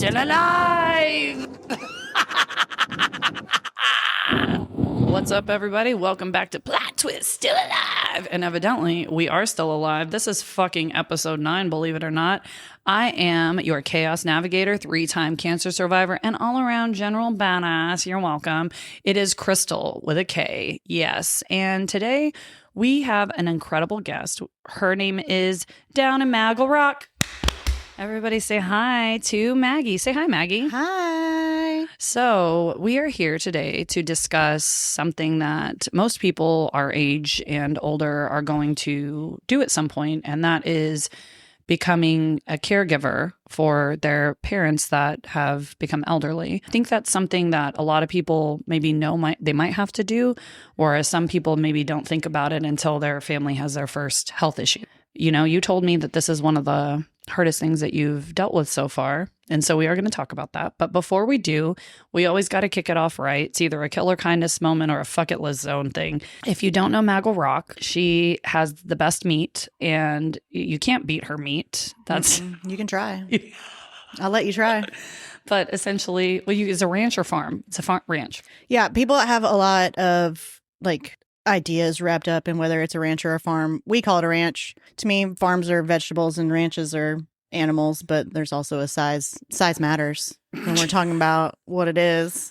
still alive. What's up, everybody? Welcome back to Plot Twist, Still Alive. And evidently, we are still alive. This is fucking episode 9, believe it or not. I am your chaos navigator, 3-time cancer survivor, and all-around general badass. You're welcome. It is Crystal with a K. Yes. And today, we have an incredible guest. Her name is Down in Maggle Rock. Everybody say hi to Maggie. Say hi, Maggie. Hi. So we are here today to discuss something that most people our age and older are going to do at some point, and that is becoming a caregiver for their parents that have become elderly. I think that's something that a lot of people maybe know they might have to do, or some people maybe don't think about it until their family has their first health issue. You know, you told me that this is one of the hardest things that you've dealt with so far. And so we are going to talk about that. But before we do, we always got to kick it off right. It's either a killer kindness moment or a fuck it Liz zone thing. If you don't know Maggle Rock, she has the best meat and you can't beat her meat. That's You can try. I'll let you try. But essentially, well, it's a ranch or farm. It's a ranch. Yeah, people have a lot of ideas wrapped up in whether it's a ranch or a farm. We call it a ranch. To me, farms are vegetables and ranches are animals, but there's also a size. Size matters when we're talking about what it is.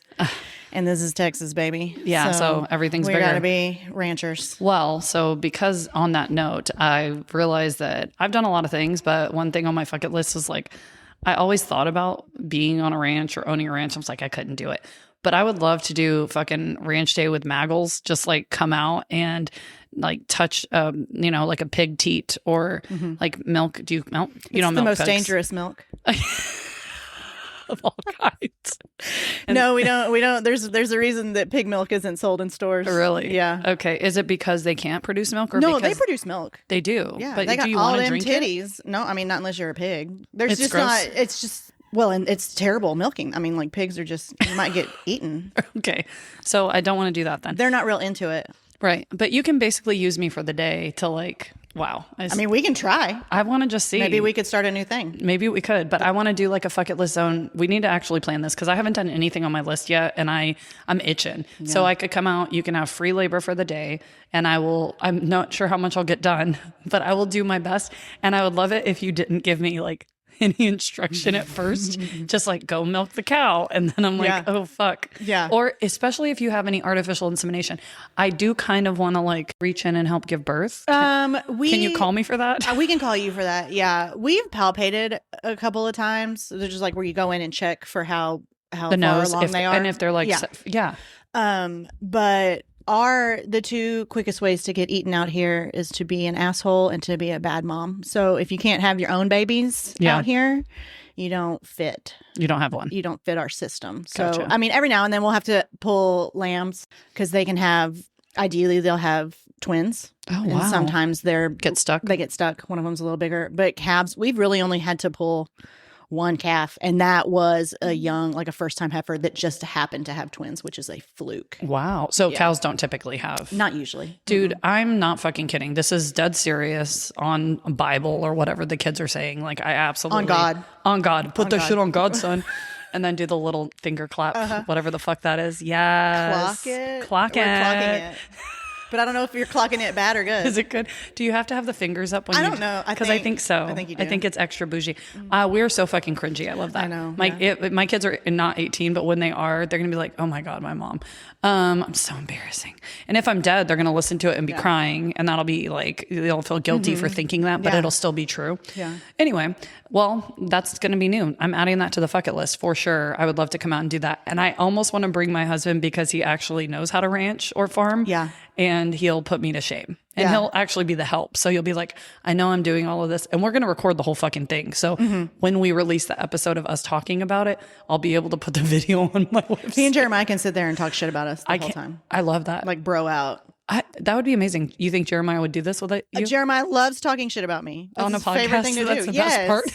And this is Texas, baby. Yeah, so everything's bigger. We gotta be ranchers. Well, so because on that note, I realized that I've done a lot of things, but one thing on my bucket list is I always thought about being on a ranch or owning a ranch. I was like, I couldn't do it. But I would love to do fucking ranch day with Maggles, just come out and touch, like a pig teat or milk. Do you milk? You don't milk the most pigs. dangerous milk. Of all kinds. No, we don't. There's a reason that pig milk isn't sold in stores. Really? Yeah. Okay. Is it because they can't produce milk, or no? because They produce milk. They do. Yeah. But they got do you all want to them drink titties. No, I mean not unless you're a pig. There's It's just gross. not. It's just. Well, and it's terrible milking. I mean, pigs are just, you might get eaten. Okay. So I don't want to do that then. They're not real into it. Right. But you can basically use me for the day to wow. I mean, we can try. I want to just see. Maybe we could start a new thing. Maybe we could, but I want to do a fuck it list zone. We need to actually plan this because I haven't done anything on my list yet, and I'm itching. Yeah. So I could come out. You can have free labor for the day, and I'm not sure how much I'll get done, but I will do my best. And I would love it if you didn't give me any instruction at first, just go milk the cow. And then I'm oh, fuck. Yeah. Or especially if you have any artificial insemination. I do kind of want to reach in and help give birth. Can you call me for that? We can call you for that. Yeah. We've palpated a couple of times. They're just where you go in and check for how the far nose, along they are. And if they're yeah. But the two quickest ways to get eaten out here is to be an asshole and to be a bad mom. So if you can't have your own babies out here, you don't fit. You don't have one. You don't fit our system. So, Gotcha. I mean, every now and then we'll have to pull lambs because ideally they'll have twins. Oh, and wow. sometimes they get stuck. One of them's a little bigger. But calves, we've really only had to pull one calf, and that was a young, a first-time heifer that just happened to have twins, which is a fluke. Wow. So cows don't typically have. Not usually. Dude, I'm not fucking kidding. This is dead serious on Bible or whatever the kids are saying. I absolutely. On God. On God. Put the God. shit on God, son. And then do the little finger clap, whatever the fuck that is. Yes. Clock it. Clock We're it. clocking it. But I don't know if you're clocking it bad or good. Is it good? Do you have to have the fingers up when I don't know. Because I think so. I think you do. I think it's extra bougie. We're so fucking cringy. I love that. I know. My kids are not 18, but when they are, they're going to be like, oh my God, my mom. I'm so embarrassing. And if I'm dead, they're going to listen to it and be crying. And that'll be they'll feel guilty for thinking that, but it'll still be true. Yeah. Anyway, well, that's going to be new. I'm adding that to the fuck it list for sure. I would love to come out and do that. And I almost want to bring my husband because he actually knows how to ranch or farm. Yeah. And he'll put me to shame. And he'll actually be the help. So you'll be like, I know I'm doing all of this. And we're going to record the whole fucking thing. So when we release the episode of us talking about it, I'll be able to put the video on my website. Me and Jeremiah can sit there and talk shit about us the whole time. I love that. Bro out. That would be amazing. You think Jeremiah would do this with it? Jeremiah loves talking shit about me. That's on a his podcast. favorite thing to That's do. the best part.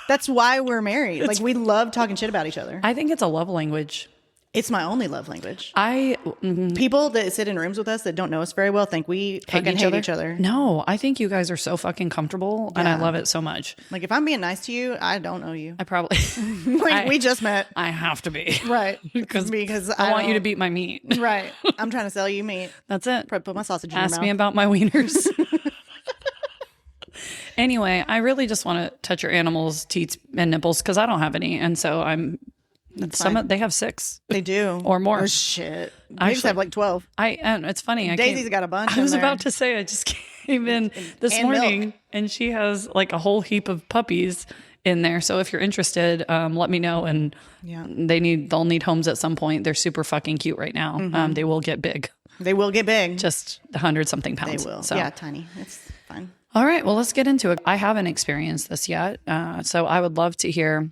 That's why we're married. We love talking shit about each other. I think it's a love language. It's my only love language. Mhm. People that sit in rooms with us that don't know us very well think we fucking hate each other. No, I think you guys are so fucking comfortable, and I love it so much. Like, if I'm being nice to you, I don't know you. I probably we just met. I have to be Right. because I want you to beat my meat. Right. I'm trying to sell you meat. That's it. Put my sausage in your mouth. Ask me about my wieners. Anyway, I really just want to touch your animals' teats and nipples because I don't have any, and so they have 6. They do or more. Oh, shit. I just have like 12. And it's funny. Daisy's got a bunch. I was about to say I just came in this morning, milk. and she has like a whole heap of puppies in there. So if you're interested, let me know. And they'll need homes at some point. They're super fucking cute right now. Mm-hmm. They will get big. They will get big. Just 100-something pounds. They will. So. Yeah, tiny. It's fine. All right. Well, let's get into it. I haven't experienced this yet. So I would love to hear.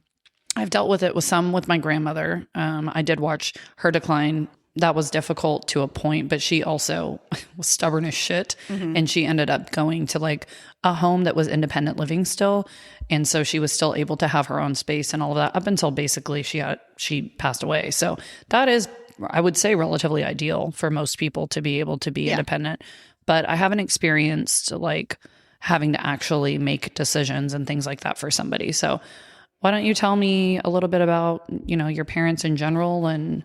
I've dealt with it with my grandmother. I did watch her decline. That was difficult to a point, but she also was stubborn as shit. Mm-hmm. And she ended up going to like a home that was independent living still. And so she was still able to have her own space and all of that up until basically she passed away. So that is, I would say, relatively ideal for most people to be able to be independent. But I haven't experienced like having to actually make decisions and things like that for somebody. So why don't you tell me a little bit about, your parents in general and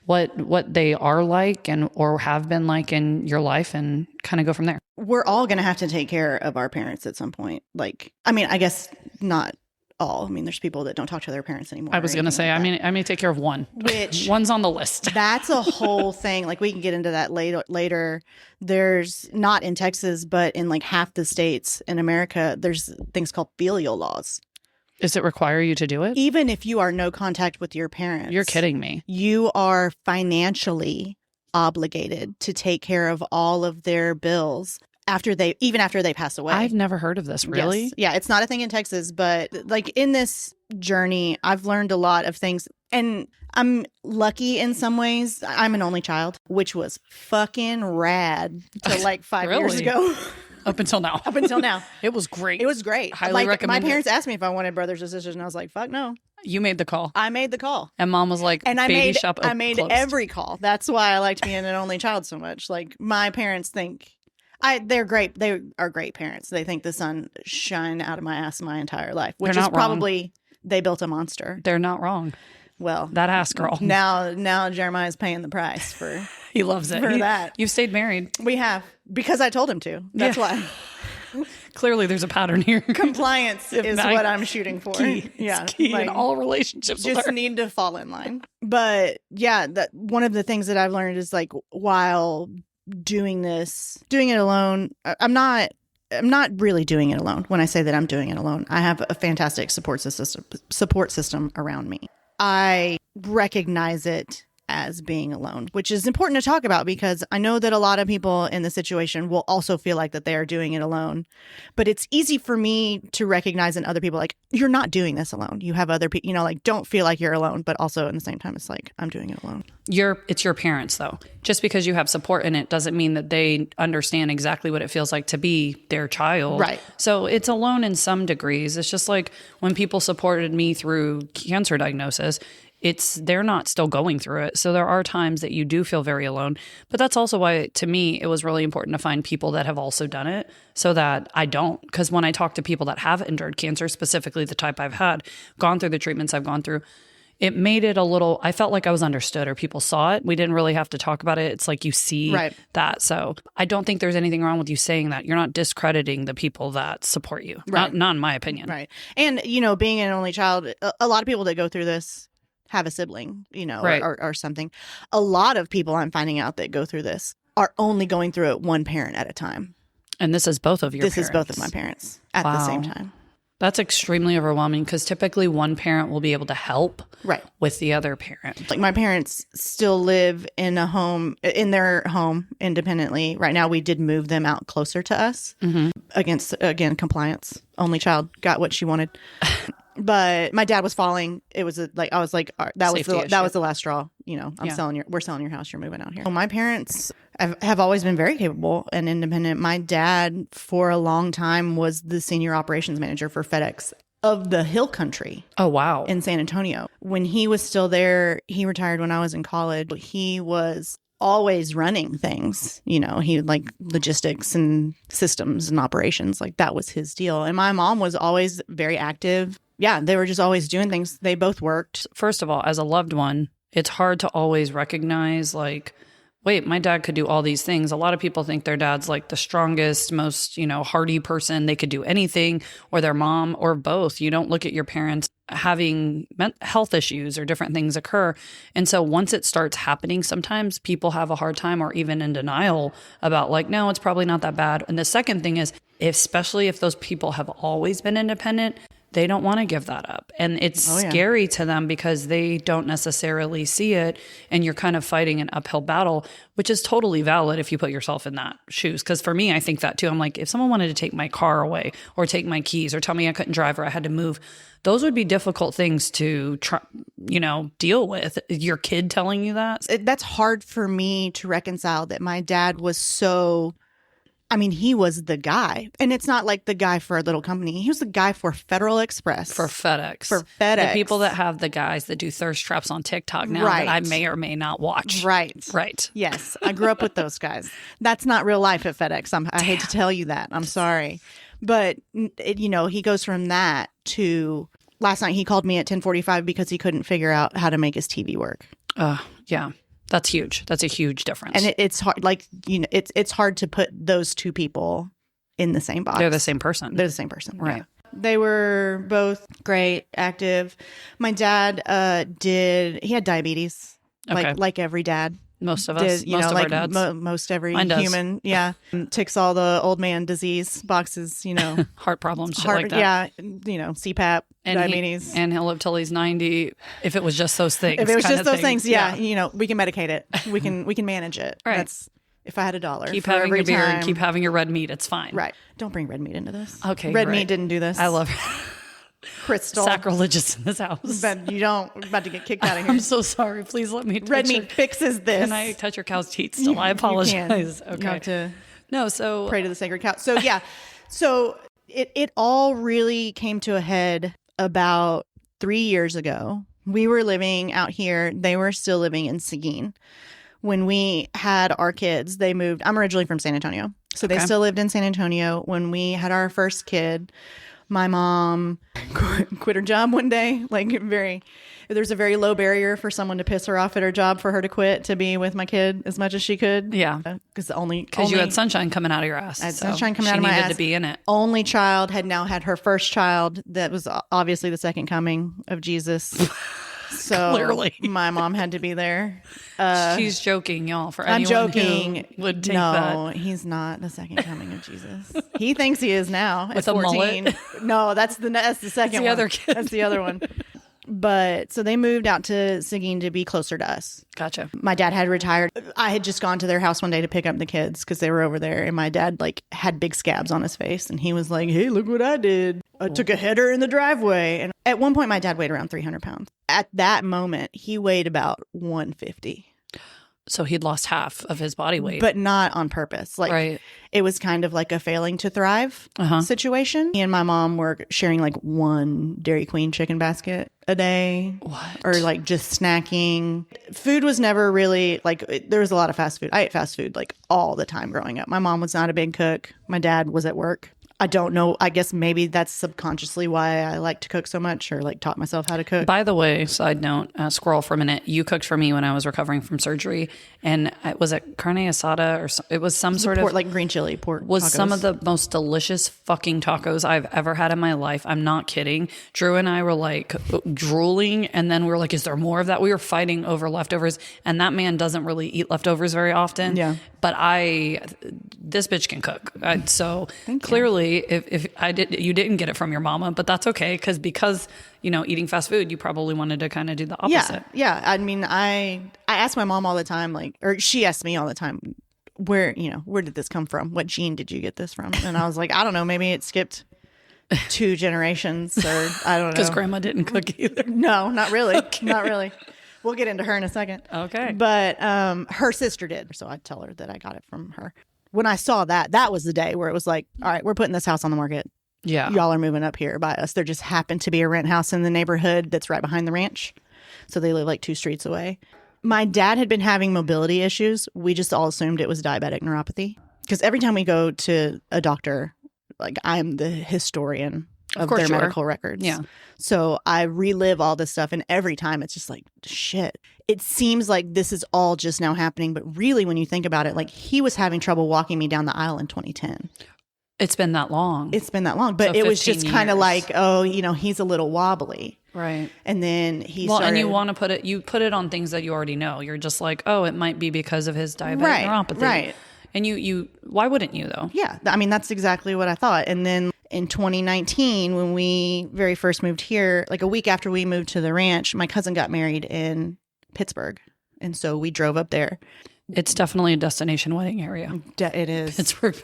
what they are like or have been like in your life, and kind of go from there. We're all going to have to take care of our parents at some point. Like, I mean, I guess not all. I mean, there's people that don't talk to their parents anymore. I was going to say, I may take care of one. Which one's on the list. That's a whole thing. Like, we can get into that later. There's not in Texas, but in like half the states in America, there's things called filial laws. Does it require you to do it? Even if you are no contact with your parents. You're kidding me. You are financially obligated to take care of all of their bills after they pass away. I've never heard of this, really? Yes. Yeah, it's not a thing in Texas, but like in this journey, I've learned a lot of things, and I'm lucky in some ways. I'm an only child, which was fucking rad till like 5 years ago. Up until now. It was great. Highly recommend My parents asked me if I wanted brothers or sisters, and I was like, fuck no. You made the call. I made the call. And mom was like, I made every call. That's why I liked being an only child so much. Like, my parents think they're great. They are great parents. They think the sun shined out of my ass my entire life, which is probably they built a monster. They're not wrong. Well, that ass girl. Now Jeremiah's paying the price for. He loves it. For that. You've stayed married. We have, because I told him to. That's why. Clearly, there's a pattern here. Compliance is what I'm shooting for. Key. Yeah, it's key in all relationships. Just need to fall in line. But yeah, one of the things that I've learned is like, while doing it alone, I'm not really doing it alone. When I say that I'm doing it alone, I have a fantastic support system around me. I recognize it as being alone, which is important to talk about, because I know that a lot of people in the situation will also feel like that they are doing it alone. But it's easy for me to recognize in other people, like, you're not doing this alone. You have other people, like, don't feel like you're alone. But also in the same time, it's like, I'm doing it alone. It's your parents, though. Just because you have support in it doesn't mean that they understand exactly what it feels like to be their child. Right. So it's alone in some degrees. It's just like when people supported me through cancer diagnosis, they're not still going through it. So there are times that you do feel very alone. But that's also why, to me, it was really important to find people that have also done it so that I don't. Because when I talk to people that have endured cancer, specifically the type I've had, gone through the treatments I've gone through, it made it I felt like I was understood, or people saw it. We didn't really have to talk about it. It's like you see that. So I don't think there's anything wrong with you saying that. You're not discrediting the people that support you. Right. Not in my opinion. Right. And, being an only child, a lot of people that go through this have a sibling, or something. A lot of people I'm finding out that go through this are only going through it one parent at a time. And this is both of your parents. This is both of my parents at the same time. That's extremely overwhelming, because typically one parent will be able to help with the other parent. Like, my parents still live in their home independently. Right now, we did move them out closer to us against, again, compliance. Only child got what she wanted. But my dad was falling. It was I was like, that was the last straw. We're selling your house. You're moving out here. Well, my parents have always been very capable and independent. My dad, for a long time, was the senior operations manager for FedEx. of the hill country Oh, wow. in San Antonio. When he was still there, he retired when I was in college. He was always running things. He like logistics and systems and operations. Like that was his deal. And my mom was always very active. Yeah, they were just always doing things. They both worked. First of all, as a loved one, it's hard to always recognize like, wait, my dad could do all these things. A lot of people think their dad's like the strongest, most, hardy person. They could do anything, or their mom, or both. You don't look at your parents having health issues or different things occur. And so once it starts happening, sometimes people have a hard time or even in denial about like, no, it's probably not that bad. And the second thing is, especially if those people have always been independent, they don't want to give that up. And it's scary to them because they don't necessarily see it. And you're kind of fighting an uphill battle, which is totally valid if you put yourself in that shoes. Because for me, I think that too. I'm like, if someone wanted to take my car away or take my keys or tell me I couldn't drive or I had to move, those would be difficult things to try, deal with. Your kid telling you that? That's hard for me to reconcile that my dad was so... he was the guy. And it's not like the guy for a little company. He was the guy for Federal Express. For FedEx. For FedEx. The people that have the guys that do thirst traps on TikTok now that I may or may not watch. Right. Yes. I grew up with those guys. That's not real life at FedEx. I hate to tell you that. I'm sorry. But, he goes from that to last night he called me at 10:45 because he couldn't figure out how to make his TV work. Yeah. That's huge. That's a huge difference. And it's hard, it's hard to put those two people in the same box. They're the same person. Right. Yeah. They were both great, active. My dad he had diabetes, like every dad. Most of us, most of our dads. Most every human, yeah. Ticks all the old man disease boxes, Heart problems, shit like that. Yeah, CPAP, and diabetes. And he'll live till he's 90 if it was just those things. If it was just those things, yeah. We can medicate it. We can manage it. Right. That's if I had $1 keep for having every your beer time. and keep having your red meat. It's fine. Right. Don't bring red meat into this. Okay. Red meat didn't do this. I love it. Crystal. Sacrilegious in this house. But we're about to get kicked out of here. I'm so sorry. Please let me touch Red meat fixes this. Can I touch your cow's teeth still? I apologize. Okay. You have to so pray to the sacred cow. So yeah. So it all really came to a head about 3 years ago. We were living out here. They were still living in Seguin. When we had our kids, they moved. I'm originally from San Antonio. So they still lived in San Antonio. When we had our first kid, my mom quit her job one day. There's a very low barrier for someone to piss her off at her job for her to quit to be with my kid as much as she could. Yeah. Because you had sunshine coming out of your ass. I had sunshine coming out of my ass. She needed to be in it. Only child, had now had her first child. That was obviously the second coming of Jesus. So clearly, my mom had to be there. She's joking, y'all. For I'm anyone joking. Who would take that. No, he's not the second coming of Jesus. He thinks he is now. With at a 14. mullet? No, that's the second one. The other kid. That's the other one. But so they moved out to Seguin to be closer to us. Gotcha. My dad had retired. I had just gone to their house one day to pick up the kids because they were over there. And my dad had big scabs on his face. And he was like, hey, look what I did. I took a header in the driveway. And at one point, my dad weighed around 300 pounds. At that moment, he weighed about 150. So he'd lost half of his body weight. But not on purpose. It was kind of like a failing to thrive situation. He and my mom were sharing one Dairy Queen chicken basket a day. What? Or just snacking. Food was never really there was a lot of fast food. I ate fast food all the time growing up. My mom was not a big cook. My dad was at work. I don't know. I guess maybe that's subconsciously why I like to cook so much or taught myself how to cook. By the way, side note, squirrel for a minute. You cooked for me when I was recovering from surgery. And was it carne asada or it was some sort pork, of green chili pork was tacos. Some of the most delicious fucking tacos I've ever had in my life. I'm not kidding. Drew and I were drooling. And then we were like, is there more of that? We were fighting over leftovers. And that man doesn't really eat leftovers very often. Yeah. But this bitch can cook. So Thank clearly, if you didn't get it from your mama, but that's okay because eating fast food, you probably wanted to kind of do the opposite. Yeah. I mean, I ask my mom all the time, or she asks me all the time, where did this come from? What gene did you get this from? And I was like, I don't know. Maybe it skipped 2 generations, or I don't know. Because grandma didn't cook either. No, not really. Okay. Not really. We'll get into her in a second. Okay. But her sister did. So I tell her that I got it from her. When I saw that was the day where it was all right, we're putting this house on the market. Yeah. Y'all are moving up here by us. There just happened to be a rent house in the neighborhood that's right behind the ranch. So they live like 2 streets away. My dad had been having mobility issues. We just all assumed it was diabetic neuropathy. Because every time we go to a doctor, like I'm the historian of their medical records. Yeah. So I relive all this stuff. And every time it's just like, shit. It seems like this is all just now happening. But really, when you think about it, like he was having trouble walking me down the aisle in 2010. It's been that long. It's been that long. But So it was just 15 kind of years. like, oh, you know, he's a little wobbly. Right. And then he started. And you want to put it on things that you already know. You're just like, oh, it might be because of his diabetic neuropathy. Right. And you, why wouldn't you though? Yeah. I mean, that's exactly what I thought. And then in 2019, when we very first moved here, like a week after we moved to the ranch, my cousin got married in Pittsburgh. And so we drove up there. It's definitely a destination wedding area. It is. Pittsburgh.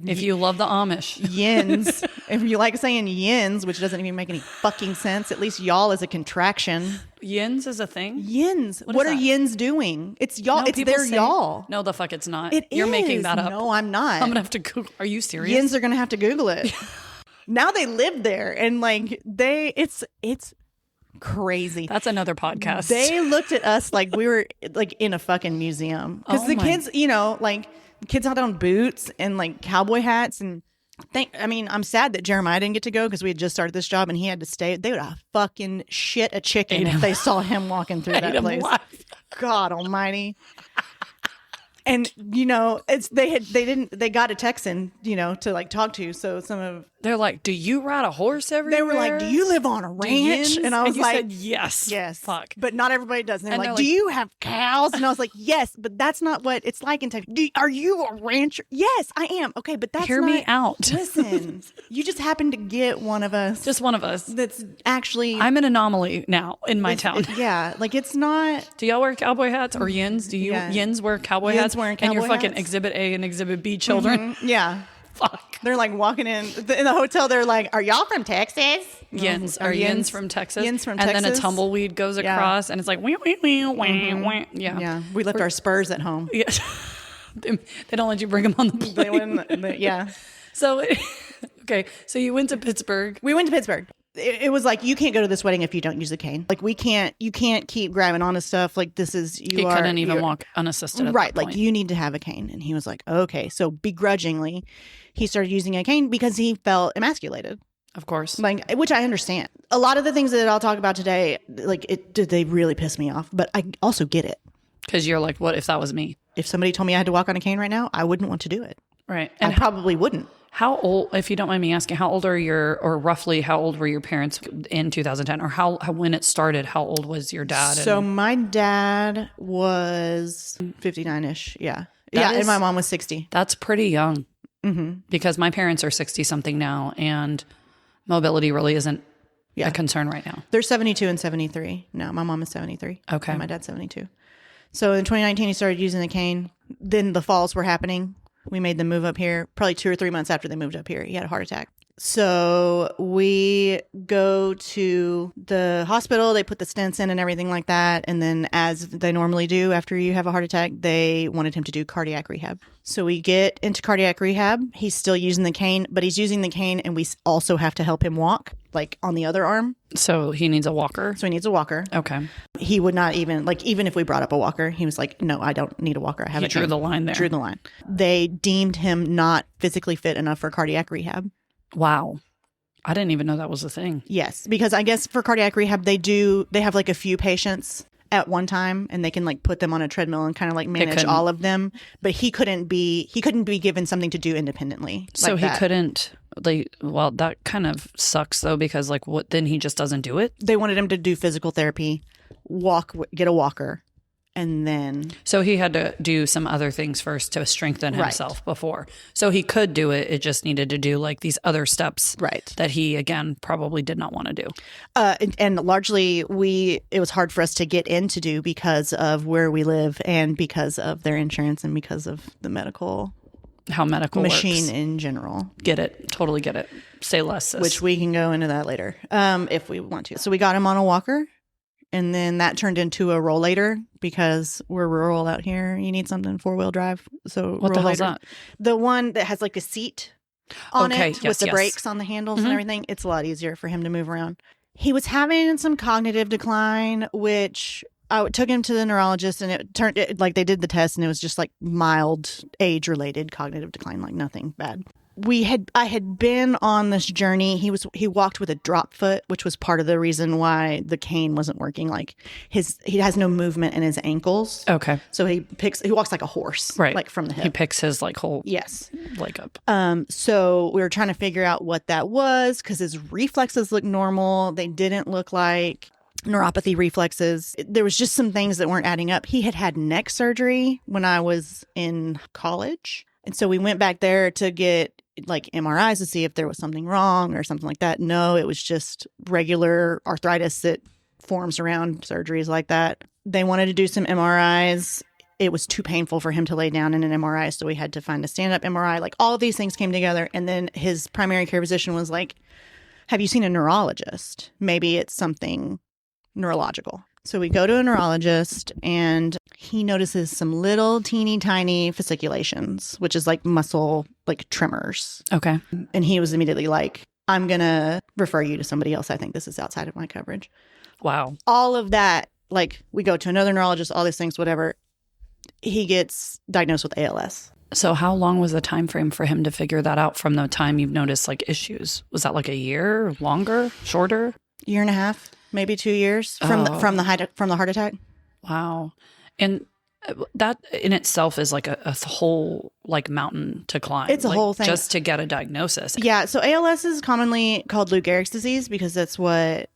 If you love the Amish. Yins. If you like saying yins, which doesn't even make any fucking sense, at least y'all is a contraction. Yins is a thing? Yins. What are yins doing? It's y'all. No, it's their y'all. No, the fuck it's not. You're making that up. No, I'm not. I'm going to have to Google. Are you serious? Yins are going to have to Google it. Now they live there and like it's crazy. That's another podcast. They looked at us like we were like in a fucking museum because the kids, you know, like kids had on boots and like cowboy hats and I'm sad that Jeremiah didn't get to go because we had just started this job and he had to stay. They would have fucing shit a chicken if they saw him walking through that place. God almighty. And you know, they got a Texan, you know, to like talk to. So they're like, "Do you ride a horse everywhere?" They were like, "Do you live on a ranch?" And I was like, said, "Yes, yes." Fuck, but not everybody does. And they're like, "Do you have cows?" And I was like, "Yes," but that's not what it's like in Texas. Are you a rancher? Yes, I am. Okay, but that's hear me out. Listen, you just happen to get one of us. Just one of us. That's actually. I'm an anomaly now in my town. Yeah, like it's not. Do y'all wear cowboy hats or yins? Do you yins wear cowboy hats? Wearing cowboy and you're fucking hats. Exhibit A and Exhibit B children. Mm-hmm. Yeah. Fuck. They're like walking in the hotel. They're like, "Are y'all from Texas?" Yins are yins from Texas. Yins from and Texas. then a tumbleweed goes across, and it's like, wee, wee, wee, wee, wee. Yeah. Yeah. We left our spurs at home. Yeah. They don't let you bring them on the plane. They wouldn't. Yeah. So, okay. So you went to Pittsburgh. We went to Pittsburgh. It was like, you can't go to this wedding if you don't use a cane. Like you can't keep grabbing onto stuff. Like this is, He couldn't even walk unassisted. Right. Like you need to have a cane. And he was like, okay. So begrudgingly, he started using a cane because he felt emasculated. Of course. Like, which I understand. A lot of the things that I'll talk about today, like they really piss me off, but I also get it. Because you're like, what if that was me? If somebody told me I had to walk on a cane right now, I wouldn't want to do it. Right. And I probably wouldn't. How old, if you don't mind me asking, how old are roughly how old were your parents in 2010? Or how when it started, how old was your dad? So my dad was 59-ish. Yeah. And my mom was 60. That's pretty young. Mm-hmm. Because my parents are 60 something now and mobility really isn't a concern right now. They're 72 and 73. No, my mom is 73. Okay. And my dad's 72. So in 2019, he started using the cane. Then the falls were happening. We made them move up here. Probably 2 or 3 months after they moved up here, he had a heart attack. So we go to the hospital. They put the stents in and everything like that. And then as they normally do after you have a heart attack, they wanted him to do cardiac rehab. So we get into cardiac rehab. He's still using the cane, but he's using the cane and we also have to help him walk, like on the other arm. So he needs a walker? So he needs a walker. Okay. He would not even if we brought up a walker, he was like, no, I don't need a walker. I have He drew the line there. Drew the line. They deemed him not physically fit enough for cardiac rehab. Wow. I didn't even know that was a thing. Yes, because I guess for cardiac rehab, they have like a few patients at one time and they can like put them on a treadmill and kind of like manage all of them. But he couldn't be given something to do independently. So like he that. couldn't, well, that kind of sucks though, because like what, then he just doesn't do it? They wanted him to do physical therapy, get a walker. And then... So he had to do some other things first to strengthen himself before. So he could do it. It just needed to do like these other steps that he, again, probably did not want to do. And largely, it was hard for us to get in to do because of where we live and because of their insurance and because of the medical... How medical machine works. In general. Get it. Totally get it. Say less, sis. Which we can go into that later if we want to. So we got him on a walker. And then that turned into a rollator because we're rural out here. You need something 4-wheel drive. So what the hell is that? The one that has like a seat on Okay, it yes, with the yes. brakes on the handles and Mhm. everything. It's a lot easier for him to move around. He was having some cognitive decline, which I took him to the neurologist, and like they did the test, and it was just like mild age-related cognitive decline, like nothing bad. I had been on this journey. He walked with a drop foot, which was part of the reason why the cane wasn't working. Like he has no movement in his ankles. Okay. So he walks like a horse, Right. like from the hip. He picks his like whole Yes. leg up. So we were trying to figure out what that was because his reflexes looked normal. They didn't look like neuropathy reflexes. There was just some things that weren't adding up. He had neck surgery when I was in college. And so we went back there to get like MRIs to see if there was something wrong or something like that. No, it was just regular arthritis that forms around surgeries like that. They wanted to do some MRIs. It was too painful for him to lay down in an MRI, so we had to find a stand-up MRI. Like all of these things came together, and then his primary care physician was like, have you seen a neurologist? Maybe it's something neurological. So we go to a neurologist, and he notices some little teeny tiny fasciculations, which is like muscle, like tremors. Okay. And he was immediately like, I'm going to refer you to somebody else. I think this is outside of my coverage. Wow. All of that, like we go to another neurologist, all these things, whatever. He gets diagnosed with ALS. So how long was the time frame for him to figure that out from the time you've noticed like issues? Was that like a year, longer, shorter? Year and a half, maybe 2 years from the heart attack. Wow. And that in itself is like a whole like mountain to climb. It's a like, whole thing. just to get a diagnosis. Yeah. So ALS is commonly called Lou Gehrig's disease because that's what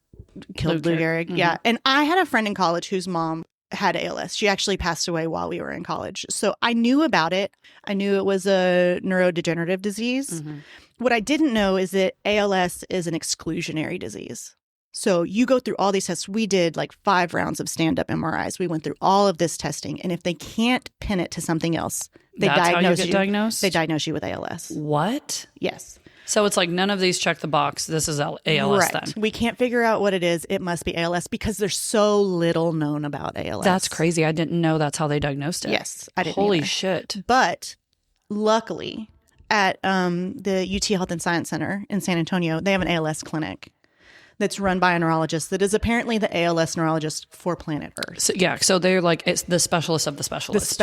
killed Lou Gehrig. Mm-hmm. Yeah. And I had a friend in college whose mom had ALS. She actually passed away while we were in college. So I knew about it. I knew it was a neurodegenerative disease. Mm-hmm. What I didn't know is that ALS is an exclusionary disease. So you go through all these tests. We did like 5 rounds of stand-up MRIs. We went through all of this testing. And if they can't pin it to something else, That's how you get diagnosed? They diagnose you with ALS. What? Yes. So it's like none of these check the box. This is ALS right. then. We can't figure out what it is. It must be ALS because there's so little known about ALS. That's crazy. I didn't know that's how they diagnosed it. Yes, I didn't Holy either. shit. But luckily, at the UT Health and Science Center in San Antonio, they have an ALS clinic that's run by a neurologist that is apparently the ALS neurologist for planet Earth. So, yeah. So they're like, it's the specialist of the specialist. The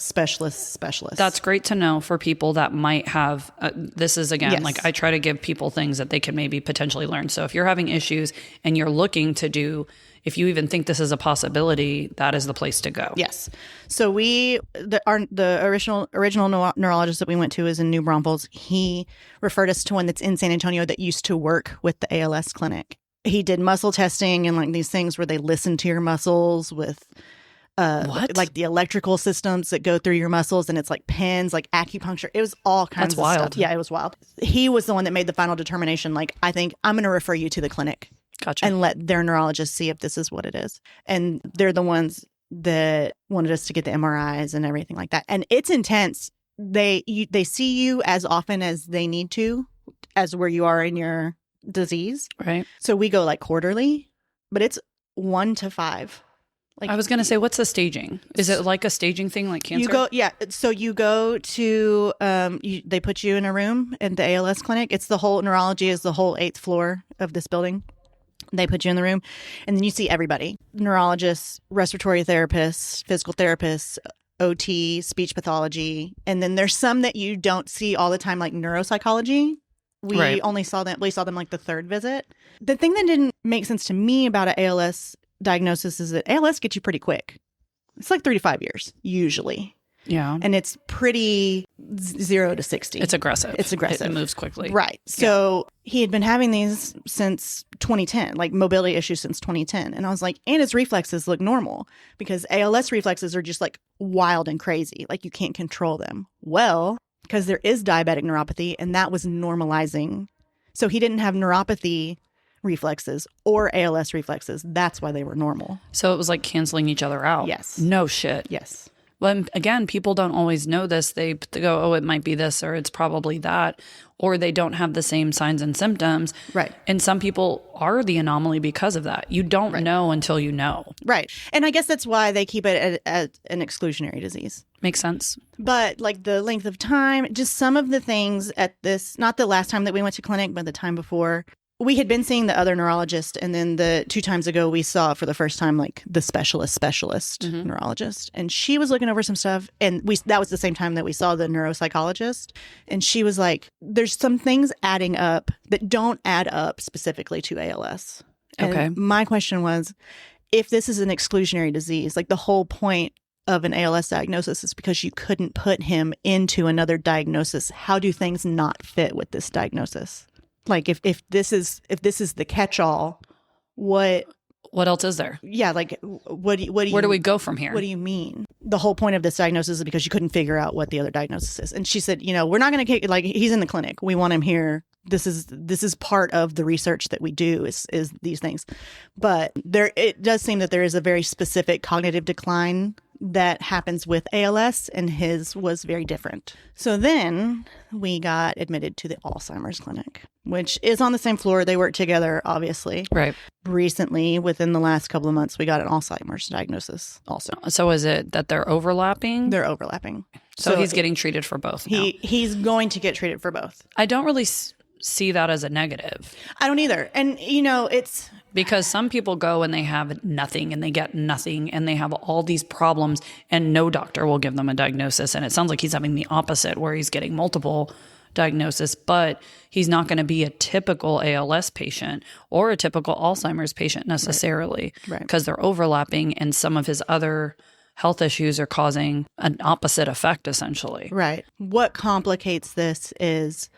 specialist. That's great to know for people that might have, this is again, Yes. like I try to give people things that they can maybe potentially learn. So if you're having issues and you're looking to do, if you even think this is a possibility, that is the place to go. Yes. So the original neurologist that we went to is in New Braunfels. He referred us to one that's in San Antonio that used to work with the ALS clinic. He did muscle testing and like these things where they listen to your muscles with What? like the electrical systems that go through your muscles, and it's like pins, like acupuncture. It was all kinds That's of wild. stuff. Yeah, it was wild. He was the one that made the final determination. Like, I think I'm going to refer you to the clinic. Gotcha. And let their neurologist see if this is what it is. And they're the ones that wanted us to get the MRIs and everything like that. And it's intense. They see you as often as they need to, as where you are in your disease. Right. So we go like quarterly, but it's 1 to 5. Like, I was going to say, what's the staging? Is it like a staging thing like cancer? you go, yeah. So you go to, they put you in a room in the ALS clinic. It's the whole neurology is the whole 8th floor of this building. They put you in the room, and then you see everybody: neurologists, respiratory therapists, physical therapists, OT, speech pathology, and then there's some that you don't see all the time, like neuropsychology. We Right. only saw them. We saw them like the 3rd visit. The thing that didn't make sense to me about an ALS diagnosis is that ALS gets you pretty quick. It's like 3 to 5 years usually, Yeah. and it's pretty 0 to 60. It's aggressive. It's aggressive. It moves quickly. Right. So he had been having these since 2010, like mobility issues since 2010. And I was like, and his reflexes look normal because ALS reflexes are just like wild and crazy. Like you can't control them. Well, because there is diabetic neuropathy, and that was normalizing. So he didn't have neuropathy reflexes or ALS reflexes. That's why they were normal. So it was like canceling each other out. Yes. No shit. Yes. Well, again, people don't always know this. They go, oh, it might be this, or it's probably that, or they don't have the same signs and symptoms. Right. And some people are the anomaly because of that. You don't know until you know. Right. And I guess that's why they keep it as an exclusionary disease. Makes sense. But like the length of time, just some of the things at this, not the last time that we went to clinic, but the time before, we had been seeing the other neurologist. And then the 2 times ago, we saw for the first time, like the specialist neurologist. And she was looking over some stuff. And that was the same time that we saw the neuropsychologist. And she was like, there's some things adding up that don't add up specifically to ALS. And my question was, if this is an exclusionary disease, like the whole point of an ALS diagnosis is because you couldn't put him into another diagnosis. How do things not fit with this diagnosis? Like if this is the catch-all, what else is there? Yeah, like what do you where do we go from here? What do you mean? The whole point of this diagnosis is because you couldn't figure out what the other diagnosis is. And she said, we're not going to like he's in the clinic. We want him here. This is part of the research that we do is these things. But it does seem that there is a very specific cognitive decline that happens with ALS, and his was very different. So then we got admitted to the Alzheimer's clinic, which is on the same floor. They work together, obviously. Right. Recently, within the last couple of months, we got an Alzheimer's diagnosis also. So is it that they're overlapping? They're overlapping. So he's getting treated for both now. He's going to get treated for both. I don't really see that as a negative. I don't either. And, it's... Because some people go and they have nothing and they get nothing and they have all these problems and no doctor will give them a diagnosis. And it sounds like he's having the opposite where he's getting multiple diagnosis, but he's not going to be a typical ALS patient or a typical Alzheimer's patient necessarily because they're overlapping and some of his other health issues are causing an opposite effect essentially. Right. What complicates this is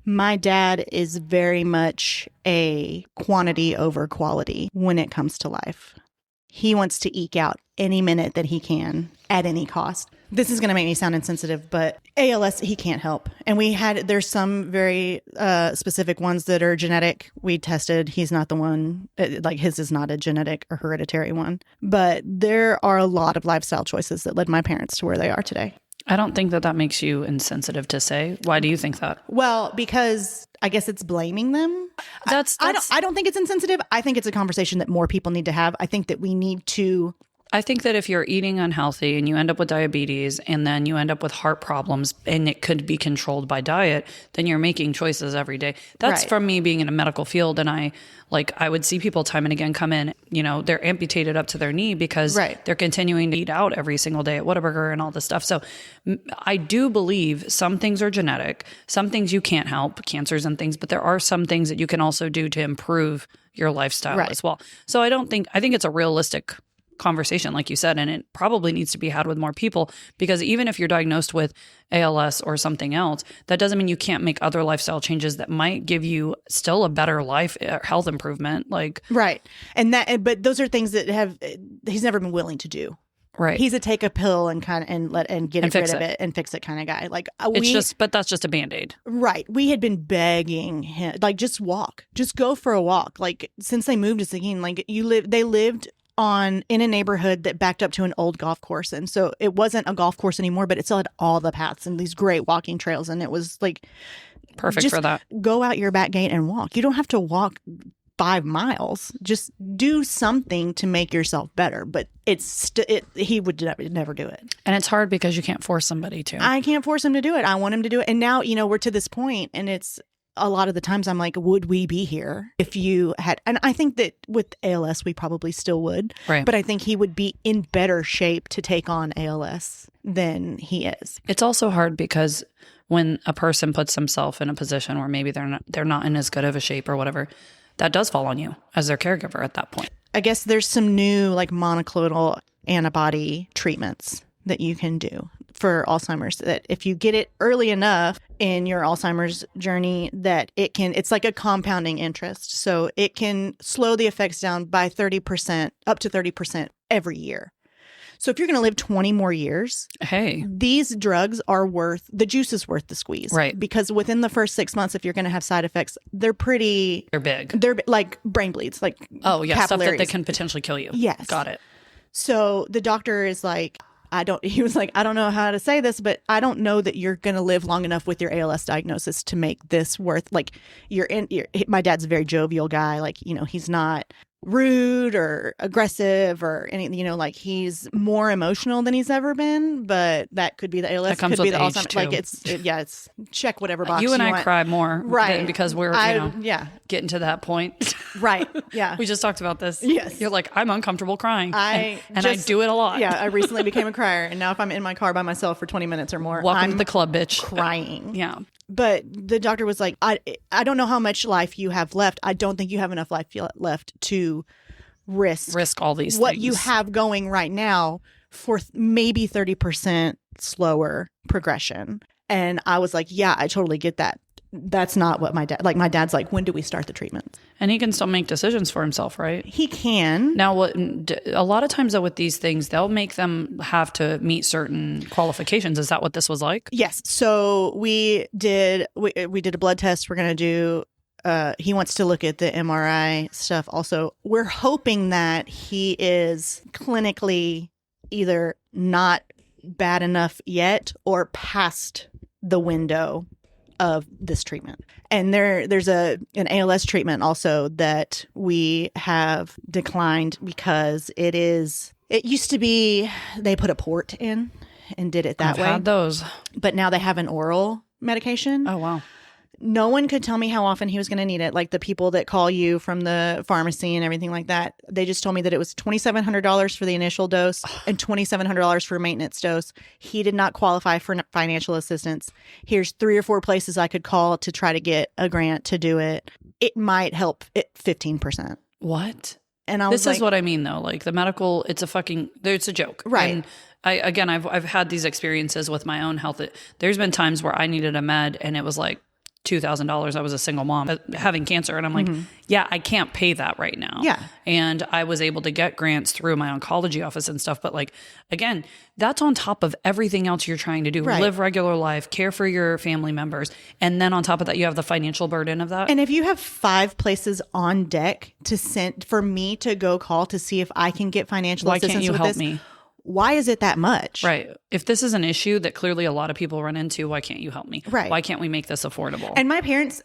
my dad is very much a quantity over quality when it comes to life. He wants to eke out any minute that he can at any cost. This is going to make me sound insensitive, but ALS, he can't help. And there's some very specific ones that are genetic. We tested. He's not the one, like his is not a genetic or hereditary one. But there are a lot of lifestyle choices that led my parents to where they are today. I don't think that makes you insensitive to say. Why do you think that? Well, because I guess it's blaming them. I don't think it's insensitive. I think it's a conversation that more people need to have. I think that we need to... I think that if you're eating unhealthy and you end up with diabetes and then you end up with heart problems and it could be controlled by diet, then you're making choices every day. That's from me being in a medical field. And I would see people time and again come in, they're amputated up to their knee because they're continuing to eat out every single day at Whataburger and all this stuff. So I do believe some things are genetic, some things you can't help, cancers and things, but there are some things that you can also do to improve your lifestyle as well. So I think it's a realistic conversation, like you said, and it probably needs to be had with more people because even if you're diagnosed with ALS or something else, that doesn't mean you can't make other lifestyle changes that might give you still a better life, health improvement. But those are things that he's never been willing to do. Right. He's a take a pill and get rid of it and fix it kind of guy. But that's just a Band-Aid. Right. We had been begging him, just walk, just go for a walk. Since they moved to Seguin, they lived in a neighborhood that backed up to an old golf course. And so it wasn't a golf course anymore, but it still had all the paths and these great walking trails. And it was perfect for that. Go out your back gate and walk. You don't have to walk 5 miles. Just do something to make yourself better. But he would never do it. And it's hard because you can't force somebody to. I can't force him to do it. I want him to do it. And now, we're to this point and it's, a lot of the times I'm like, would we be here if you had, and I think that with ALS, we probably still would, but I think he would be in better shape to take on ALS than he is. It's also hard because when a person puts himself in a position where maybe they're not in as good of a shape or whatever, that does fall on you as their caregiver at that point. I guess there's some new monoclonal antibody treatments that you can do for Alzheimer's, that if you get it early enough in your Alzheimer's journey, that it's like a compounding interest. So it can slow the effects down by 30%, up to 30% every year. So if you're going to live 20 more years, these drugs the juice is worth the squeeze. Right. Because within the first 6 months, if you're going to have side effects, they're big. They're like brain bleeds, stuff that can potentially kill you. Yes. Got it. So the doctor is like, he was like, I don't know how to say this, but I don't know that you're going to live long enough with your ALS diagnosis to make this worth, like, my dad's a very jovial guy. Like, he's not rude or aggressive or anything, like he's more emotional than he's ever been, but that could be the ALS, that comes could be with the age Alzheimer's. too. Like it's check whatever box you and I want. cry more, right? Because we're getting to that point, right? Yeah, we just talked about this. Yes, you're like, I'm uncomfortable crying, and I do it a lot. Yeah, I recently became a crier, and now if I'm in my car by myself for 20 minutes or more, welcome I'm to the club, bitch. Crying. Yeah. But the doctor was like, I don't know how much life you have left. I don't think you have enough life left to risk all these what things you have going right now for maybe 30% slower progression. And I was like, yeah, I totally get that. That's not what my dad's like, when do we start the treatment? And he can still make decisions for himself, right? He can. Now, a lot of times though with these things, they'll make them have to meet certain qualifications. Is that what this was like? Yes. So we did a blood test. We're going to do he wants to look at the MRI stuff also. We're hoping that he is clinically either not bad enough yet or past the window of this treatment. And there's an ALS treatment also that we have declined because it used to be they put a port in and did it that way. I've had those. But now they have an oral medication. Oh, wow. No one could tell me how often he was going to need it. Like the people that call you from the pharmacy and everything like that, they just told me that it was $2,700 for the initial dose and $2,700 for a maintenance dose. He did not qualify for financial assistance. Here's 3 or 4 places I could call to try to get a grant to do it. It might help at 15%. What? And I was this is what I mean though. Like the medical, it's a joke. Right. And I've had these experiences with my own health. There's been times where I needed a med and it was like $2,000. I was a single mom having cancer. And I'm like, yeah, I can't pay that right now. Yeah. And I was able to get grants through my oncology office and stuff. But like, again, that's on top of everything else you're trying to do. Right. Live regular life, care for your family members. And then on top of that, you have the financial burden of that. And if you have 5 places on deck to send for me to go call to see if I can get financial assistance, why can't you with help this, me? Why is it that much? Right. If this is an issue that clearly a lot of people run into, why can't you help me? Right. Why can't we make this affordable? And my parents,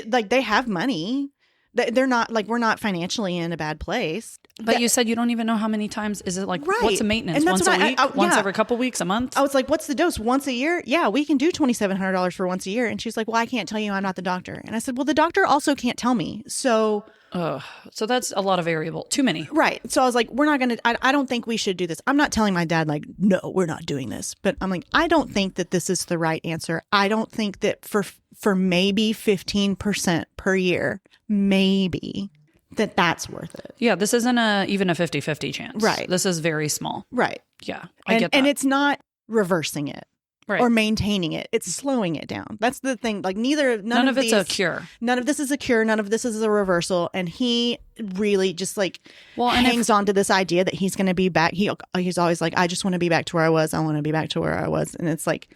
like, they have money. They're not, like, we're not financially in a bad place. But you said you don't even know how many times. Is it like, right. What's a maintenance? And Once a week? Once every couple weeks? A month? I was like, what's the dose? Once a year? Yeah, we can do $2,700 for once a year. And she's like, well, I can't tell you. I'm not the doctor. And I said, well, the doctor also can't tell me. So that's a lot of variable. Too many. Right. So I was like, we're not going to, I don't think we should do this. I'm not telling my dad, like, no, we're not doing this. But I'm like, I don't think that this is the right answer. I don't think that for maybe 15% per year, maybe that's worth it. Yeah. This isn't even a 50-50 chance. Right. This is very small. Right. Yeah. I get that. And it's not reversing it. Right. Or maintaining it. It's slowing it down. That's the thing. Like none of it's a cure. None of this is a cure. None of this is a reversal. And he really just like hangs on to this idea that he's going to be back. He's always like, I just want to be back to where I was. I want to be back to where I was. And it's like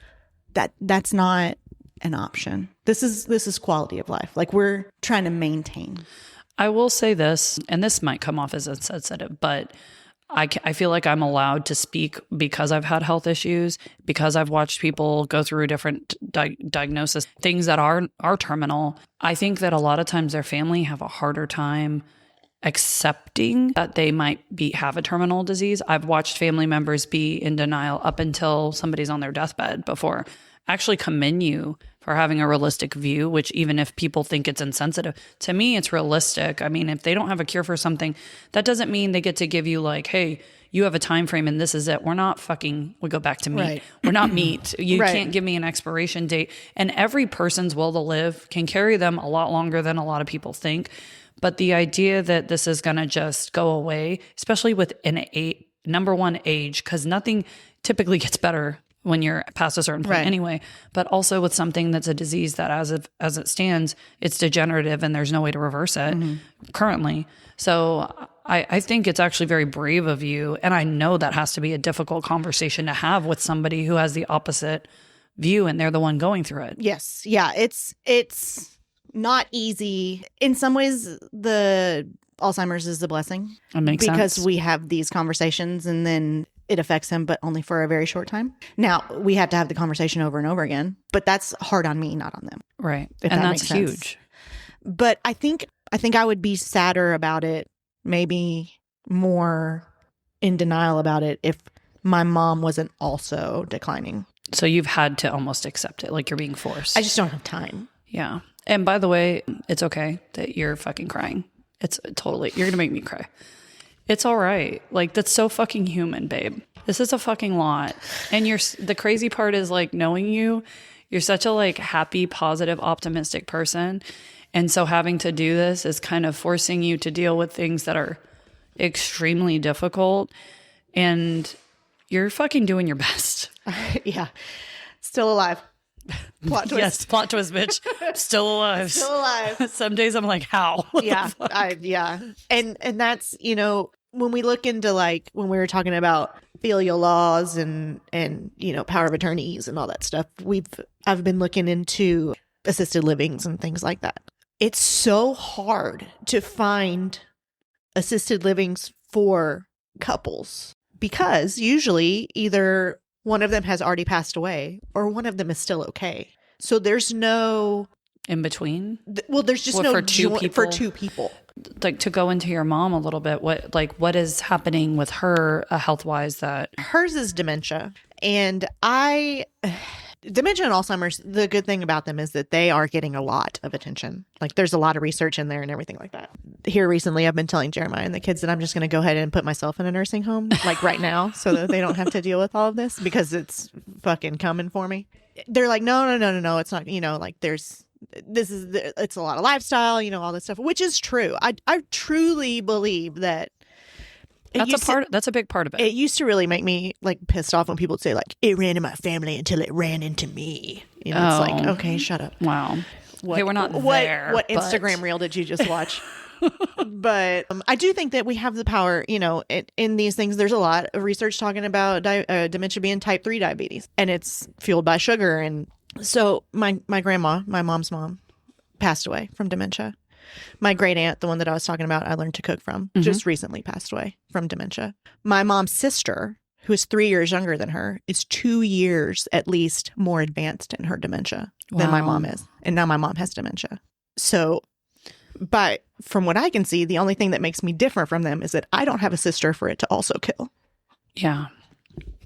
that's not an option. This is quality of life. Like we're trying to maintain. I will say this, and this might come off as insensitive, but I feel like I'm allowed to speak because I've had health issues, because I've watched people go through different diagnoses, things that are terminal. I think that a lot of times their family have a harder time accepting that they might have a terminal disease. I've watched family members be in denial up until somebody's on their deathbed before. I actually commend you for having a realistic view, which even if people think it's insensitive, to me, it's realistic. I mean, if they don't have a cure for something, that doesn't mean they get to give you like, hey, you have a time frame and this is it. We're not we go back to meat. Right. We're not meat. You right. can't give me an expiration date. And every person's will to live can carry them a lot longer than a lot of people think. But the idea that this is going to just go away, especially with number one, age, because nothing typically gets better when you're past a certain point anyway, but also with something that's a disease that as it stands, it's degenerative and there's no way to reverse it currently. So I think it's actually very brave of you. And I know that has to be a difficult conversation to have with somebody who has the opposite view and they're the one going through it. Yes. Yeah. It's not easy. In some ways, the Alzheimer's is a blessing. That makes sense. Because we have these conversations and then it affects him, but only for a very short time. Now, we had to have the conversation over and over again, but that's hard on me, not on them. Right. If And that that's makes sense. huge. But I think I would be sadder about it, maybe more in denial about it, if my mom wasn't also declining. So you've had to almost accept it, like you're being forced. I just don't have time. Yeah. And by the way, it's okay that you're fucking crying. It's totally, you're going to make me cry. It's all right. Like, that's so fucking human, babe. This is a fucking lot. And the crazy part is, like, knowing you're such a, like, happy, positive, optimistic person. And so having to do this is kind of forcing you to deal with things that are extremely difficult. And you're fucking doing your best. Yeah. Still alive. Plot twist. Yes, plot twist, bitch. Still alive. Still alive. Some days I'm like, how? What the Yeah. fuck? And that's, when we look into, like, when we were talking about filial laws and power of attorneys and all that stuff, I've been looking into assisted livings and things like that. It's so hard to find assisted livings for couples because usually either one of them has already passed away or one of them is still okay. So there's no In between? there's just What, no for two for people? two people. Like, to go into your mom a little bit, what is happening with her health wise that Hers is dementia. And dementia and Alzheimer's, the good thing about them is that they are getting a lot of attention. Like, there's a lot of research in there and everything like that. Here recently, I've been telling Jeremiah and the kids that I'm just going to go ahead and put myself in a nursing home, like right now, so that they don't have to deal with all of this because it's fucking coming for me. They're like, no, it's not, like it's a lot of lifestyle, all this stuff, which is true. I truly believe that that's a big part of it. it used to really make me, like, pissed off when people would say, like, it ran in my family until it ran into me. It's like, okay, shut up. Wow. Okay, we're not there. What but- Instagram reel did you just watch? But I do think that we have the power, in these things. There's a lot of research talking about dementia being type 3 diabetes, and it's fueled by sugar. And so my grandma, my mom's mom, passed away from dementia. My great aunt, the one that I was talking about, I learned to cook from, just recently passed away from dementia. My mom's sister, who is 3 years younger than her, is 2 years at least more advanced in her dementia than my mom is. And now my mom has dementia. So, but from what I can see, the only thing that makes me different from them is that I don't have a sister for it to also kill. Yeah.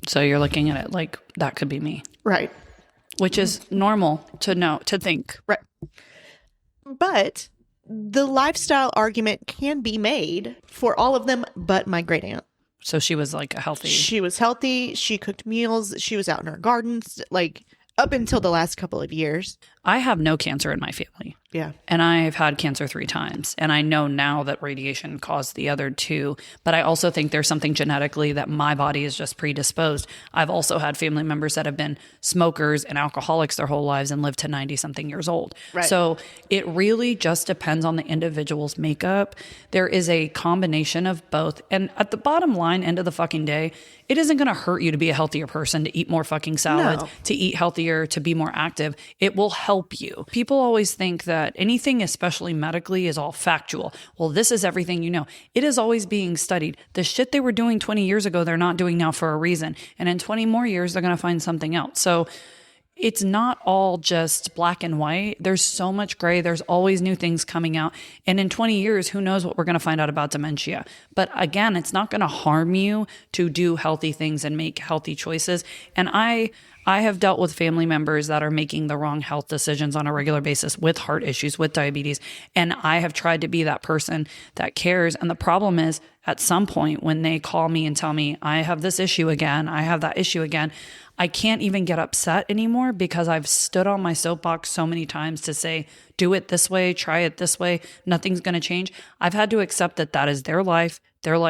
So you're looking at it like that could be me. Right. Which is normal to think. Right. But the lifestyle argument can be made for all of them but my great aunt. So she was like a healthy. She was healthy. She cooked meals. She was out in her gardens, like, up until the last couple of years. I have no cancer in my family. Yeah. And I've had cancer 3 times. And I know now that radiation caused the other 2. But I also think there's something genetically that my body is just predisposed. I've also had family members that have been smokers and alcoholics their whole lives and lived to 90-something years old. Right. So it really just depends on the individual's makeup. There is a combination of both. And at the bottom line, end of the fucking day, it isn't going to hurt you to be a healthier person, to eat more fucking salads, No. to eat healthier, to be more active. It will help you. People always think that anything, especially medically, is all factual. Well, this is everything you know. It is always being studied. The shit they were doing 20 years ago, they're not doing now for a reason. And in 20 more years, they're going to find something else. So it's not all just black and white. There's so much gray. There's always new things coming out. And in 20 years, who knows what we're going to find out about dementia. But again, it's not going to harm you to do healthy things and make healthy choices. And I have dealt with family members that are making the wrong health decisions on a regular basis with heart issues, with diabetes. And I have tried to be that person that cares. And the problem is, at some point when they call me and tell me, I have this issue again, I have that issue again, I can't even get upset anymore because I've stood on my soapbox so many times to say, do it this way, try it this way, nothing's going to change. I've had to accept that that is their life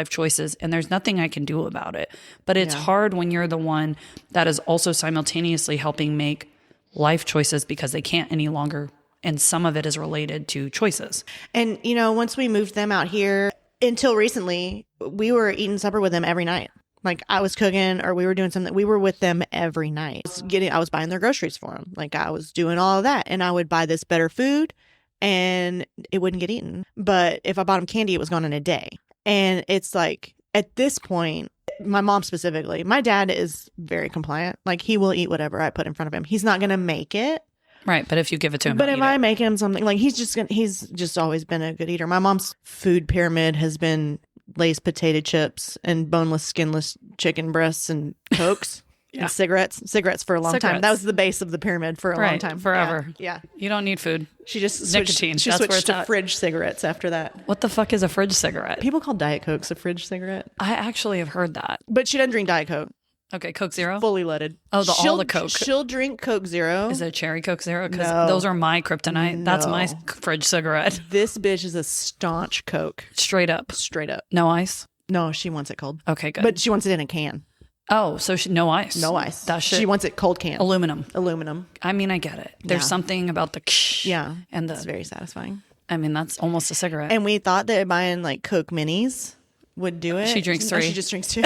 choices, and there's nothing I can do about it. But it's hard when you're the one that is also simultaneously helping make life choices because they can't any longer. And some of it is related to choices. And, once we moved them out here, until recently, we were eating supper with them every night. Like, I was cooking or we were doing something. We were with them every night. I was buying their groceries for them. Like, I was doing all of that. And I would buy this better food and it wouldn't get eaten. But if I bought them candy, it was gone in a day. And it's like, at this point, my mom specifically, my dad is very compliant. Like, he will eat whatever I put in front of him. He's not going to make it. Right, but if you give it to him, but if I it. make him something, like, he's just always been a good eater. My mom's food pyramid has been Lay's potato chips and boneless, skinless chicken breasts and Cokes. Yeah. And cigarettes for a long time. That was the base of the pyramid for a long time. Forever. Yeah. You don't need food. She just nicotine. She switched to fridge cigarettes after that. What the fuck is a fridge cigarette? People call Diet Cokes a fridge cigarette. I actually have heard that. But she doesn't drink Diet Coke. Okay, Coke Zero? Fully leaded. Oh, all the Coke. She'll drink Coke Zero. Is it a cherry Coke Zero? Because No. those are my kryptonite. No. That's my fridge cigarette. This bitch is a staunch Coke. Straight up. Straight up. No ice? No, she wants it cold. Okay, good. But she wants it in a can. Oh, so no ice? No ice. That shit. She wants it cold can. Aluminum. I mean, I get it. There's Yeah. something about the Yeah. and It's very satisfying. I mean, that's almost a cigarette. And we thought that buying like Coke minis would do it. She drinks No, 3. she just drinks 2.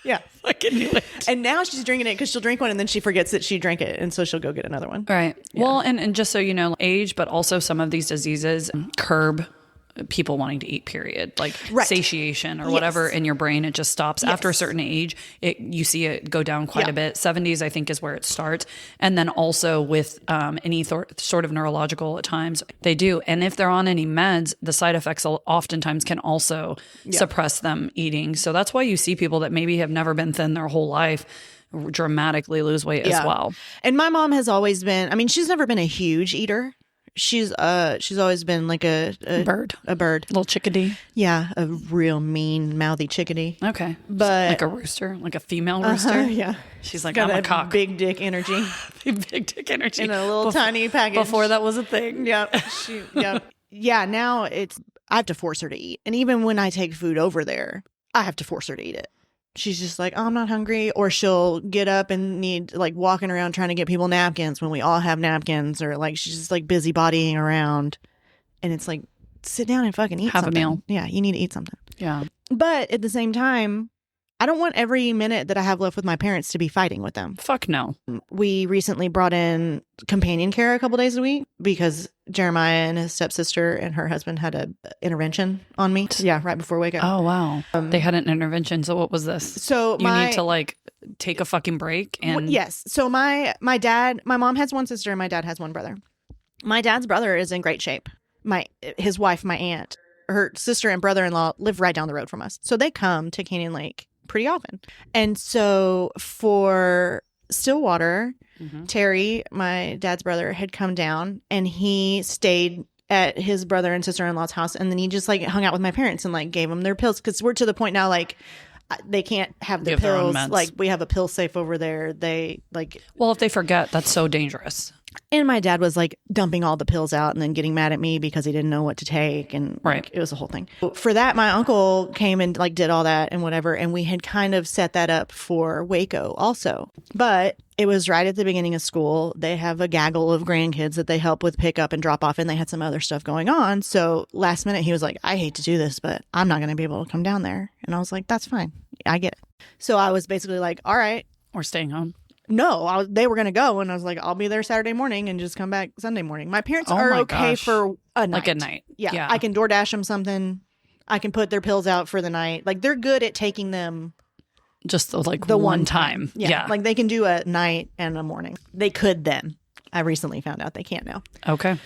Yeah. fucking knew it. And now she's drinking it because she'll drink one and then she forgets that she drank it. And so she'll go get another one. Right. Yeah. Well, and just so you know, age, but also some of these diseases curb people wanting to eat, period. Like Right. satiation or Yes. whatever in your brain, it just stops. After a Yes. certain age, you see it go down quite Yeah. a bit. 70s, I think, is where it starts. And then also with any sort of neurological at times, they do. And if they're on any meds, the side effects oftentimes can also suppress them eating. So that's why you see people that maybe have never been thin their whole life dramatically lose weight as well. And my mom has always been, I mean, she's never been a huge eater. She's always been like a Bird. A bird. Little chickadee. Yeah, a real mean mouthy chickadee. Okay. But like a rooster, like a female rooster. Yeah. She's like, Got I'm a that cock. big dick energy Big dick energy. in a little tiny package. Before that was a thing. Yep. Yeah, now I have to force her to eat. And even when I take food over there, I have to force her to eat it. She's just like, oh, I'm not hungry. Or she'll get up and need like walking around trying to get people napkins when we all have napkins. Or like she's just like busybodying around. And it's like, sit down and fucking eat Have something. a meal. Yeah, you need to eat something. Yeah. But at the same time, I don't want every minute that I have left with my parents to be fighting with them. Fuck no. We recently brought in companion care a couple days a week because Jeremiah and his stepsister and her husband had a intervention on me. Yeah, right before wake up. Oh, wow. They had an intervention. So what was this? So You need to like take a fucking break and yes. So my mom has one sister and my dad has one brother. My dad's brother is in great shape. His wife, my aunt, her sister and brother-in-law live right down the road from us. So they come to Canyon Lake pretty often. And so for Stillwater, Terry, my dad's brother, had come down and he stayed at his brother and sister-in-law's house. And then he just like hung out with my parents and like gave them their pills. Cause we're to the point now, like they can't have the Give their own pills. meds. Like we have a pill safe over there. They like, well, if they forget, that's so dangerous. and my dad was like dumping all the pills out and then getting mad at me because he didn't know what to take. And Right. it was a whole thing. For that, my uncle came and like did all that and whatever. And we had kind of set that up for Waco also. But it was right at the beginning of school. They have a gaggle of grandkids that they help with pick up and drop off. And they had some other stuff going on. So last minute, he was like, I hate to do this, but I'm not going to be able to come down there. And I was like, that's fine. I get it. So I was basically like, all right. Or staying home. No, they were going to go. And I was like, I'll be there Saturday morning and just come back Sunday morning. My parents Oh are my okay gosh. for a night. Like a night. Yeah, I can DoorDash them something. I can put their pills out for the night. Like they're good at taking them Just like the one time. Yeah. Like they can do a night and a morning. They could then. I recently found out they can't now. Okay.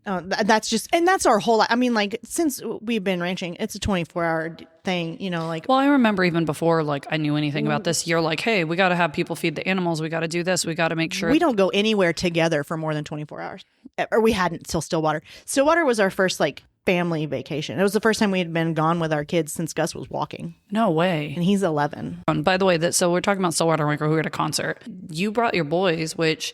That's just, and that's our whole, I mean, like since we've been ranching, it's a 24-hour thing, you know, like. Well, I remember even before like I knew anything about this, you're like, hey, we got to have people feed the animals. We got to do this. We got to make sure. We don't go anywhere together for more than 24 hours. Or we hadn't till Stillwater. Stillwater was our first like family vacation. It was the first time we had been gone with our kids since Gus was walking. No way. And he's 11. And by the way, so we're talking about Stillwater Winker who were at a concert. You brought your boys, which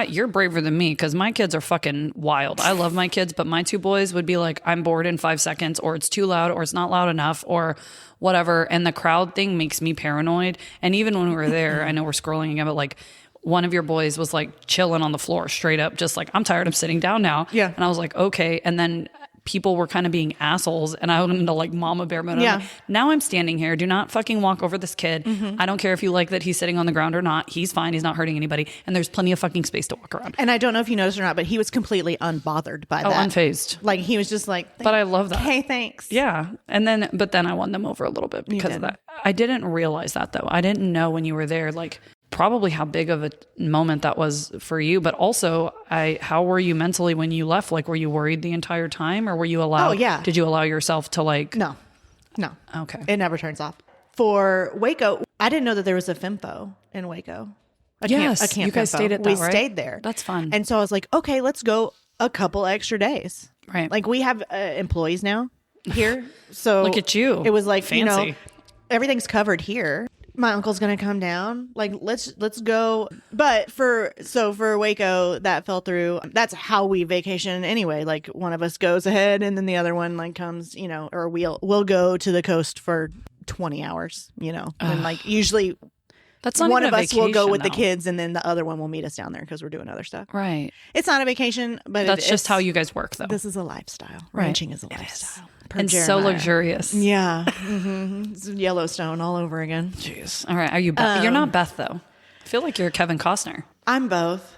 you're braver than me because my kids are fucking wild. I love my kids, but my 2 boys would be like, I'm bored in 5 seconds, or it's too loud, or it's not loud enough, or whatever. And the crowd thing makes me paranoid. And even when we were there, I know we're scrolling again, but like one of your boys was like chilling on the floor straight up, just like, I'm tired of sitting down now. Yeah. And I was like, okay. And then people were kind of being assholes and I went into like mama bear mode. Yeah. Like, now I'm standing here. Do not fucking walk over this kid. I don't care if you like that he's sitting on the ground or not. He's fine. He's not hurting anybody. And there's plenty of fucking space to walk around. And I don't know if you noticed or not, but he was completely unbothered by that. Unfazed. Like he was just like, but I love that. Hey, thanks. Yeah. But then I won them over a little bit because of that. I didn't realize that though. I didn't know when you were there, like probably how big of a moment that was for you, but also how were you mentally when you left? Like, were you worried the entire time or were you allowed? Oh, yeah. Did you allow yourself to like? No. Okay. It never turns off. For Waco, I didn't know that there was a FEMFO in Waco. A camp you guys FEMFO. stayed at that, We right? stayed there. That's fun. And so I was like, okay, let's go a couple extra days. Right. Like we have employees now here. So Look at you. It was like, fancy. Everything's covered here. My uncle's going to come down. Like, let's go. But for Waco, that fell through. That's how we vacation anyway. Like one of us goes ahead and then the other one like comes, or we'll go to the coast for 20 hours, and like usually that's not one even of a us will go vacation, with the though. kids and then the other one will meet us down there because we're doing other stuff. Right. It's not a vacation, but That's just how you guys work though. This is a lifestyle. Right. Ranching is a lifestyle. Per And so Jeremiah. luxurious. Yeah. It's Yellowstone all over again. Jeez. All right. Are you Beth? You're not Beth though. I feel like you're Kevin Costner. I'm both.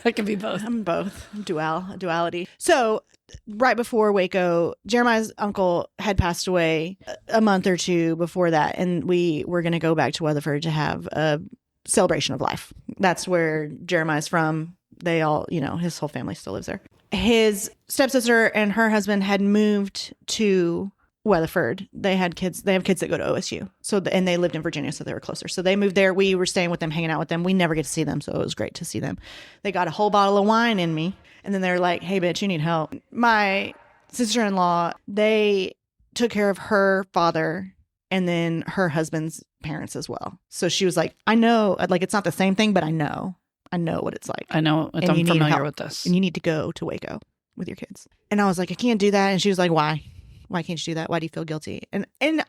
It can be both. I'm both. Duality. So right before Waco, Jeremiah's uncle had passed away a month or two before that. And we were going to go back to Weatherford to have a celebration of life. That's where Jeremiah's from. They all, his whole family still lives there. His stepsister and her husband had moved to Weatherford. They have kids that go to OSU. And they lived in Virginia, so they were closer. So they moved there. We were staying with them, hanging out with them. We never get to see them, so it was great to see them. They got a whole bottle of wine in me, and then they're like, "Hey, bitch, you need help." My sister-in-law, they took care of her father and then her husband's parents as well. So she was like, "I know, like it's not the same thing, but I know what it's like. I know. And I'm you need familiar help. with this. And you need to go to Waco with your kids." And I was like, "I can't do that." And she was like, "Why? Why can't you do that? Why do you feel guilty?" And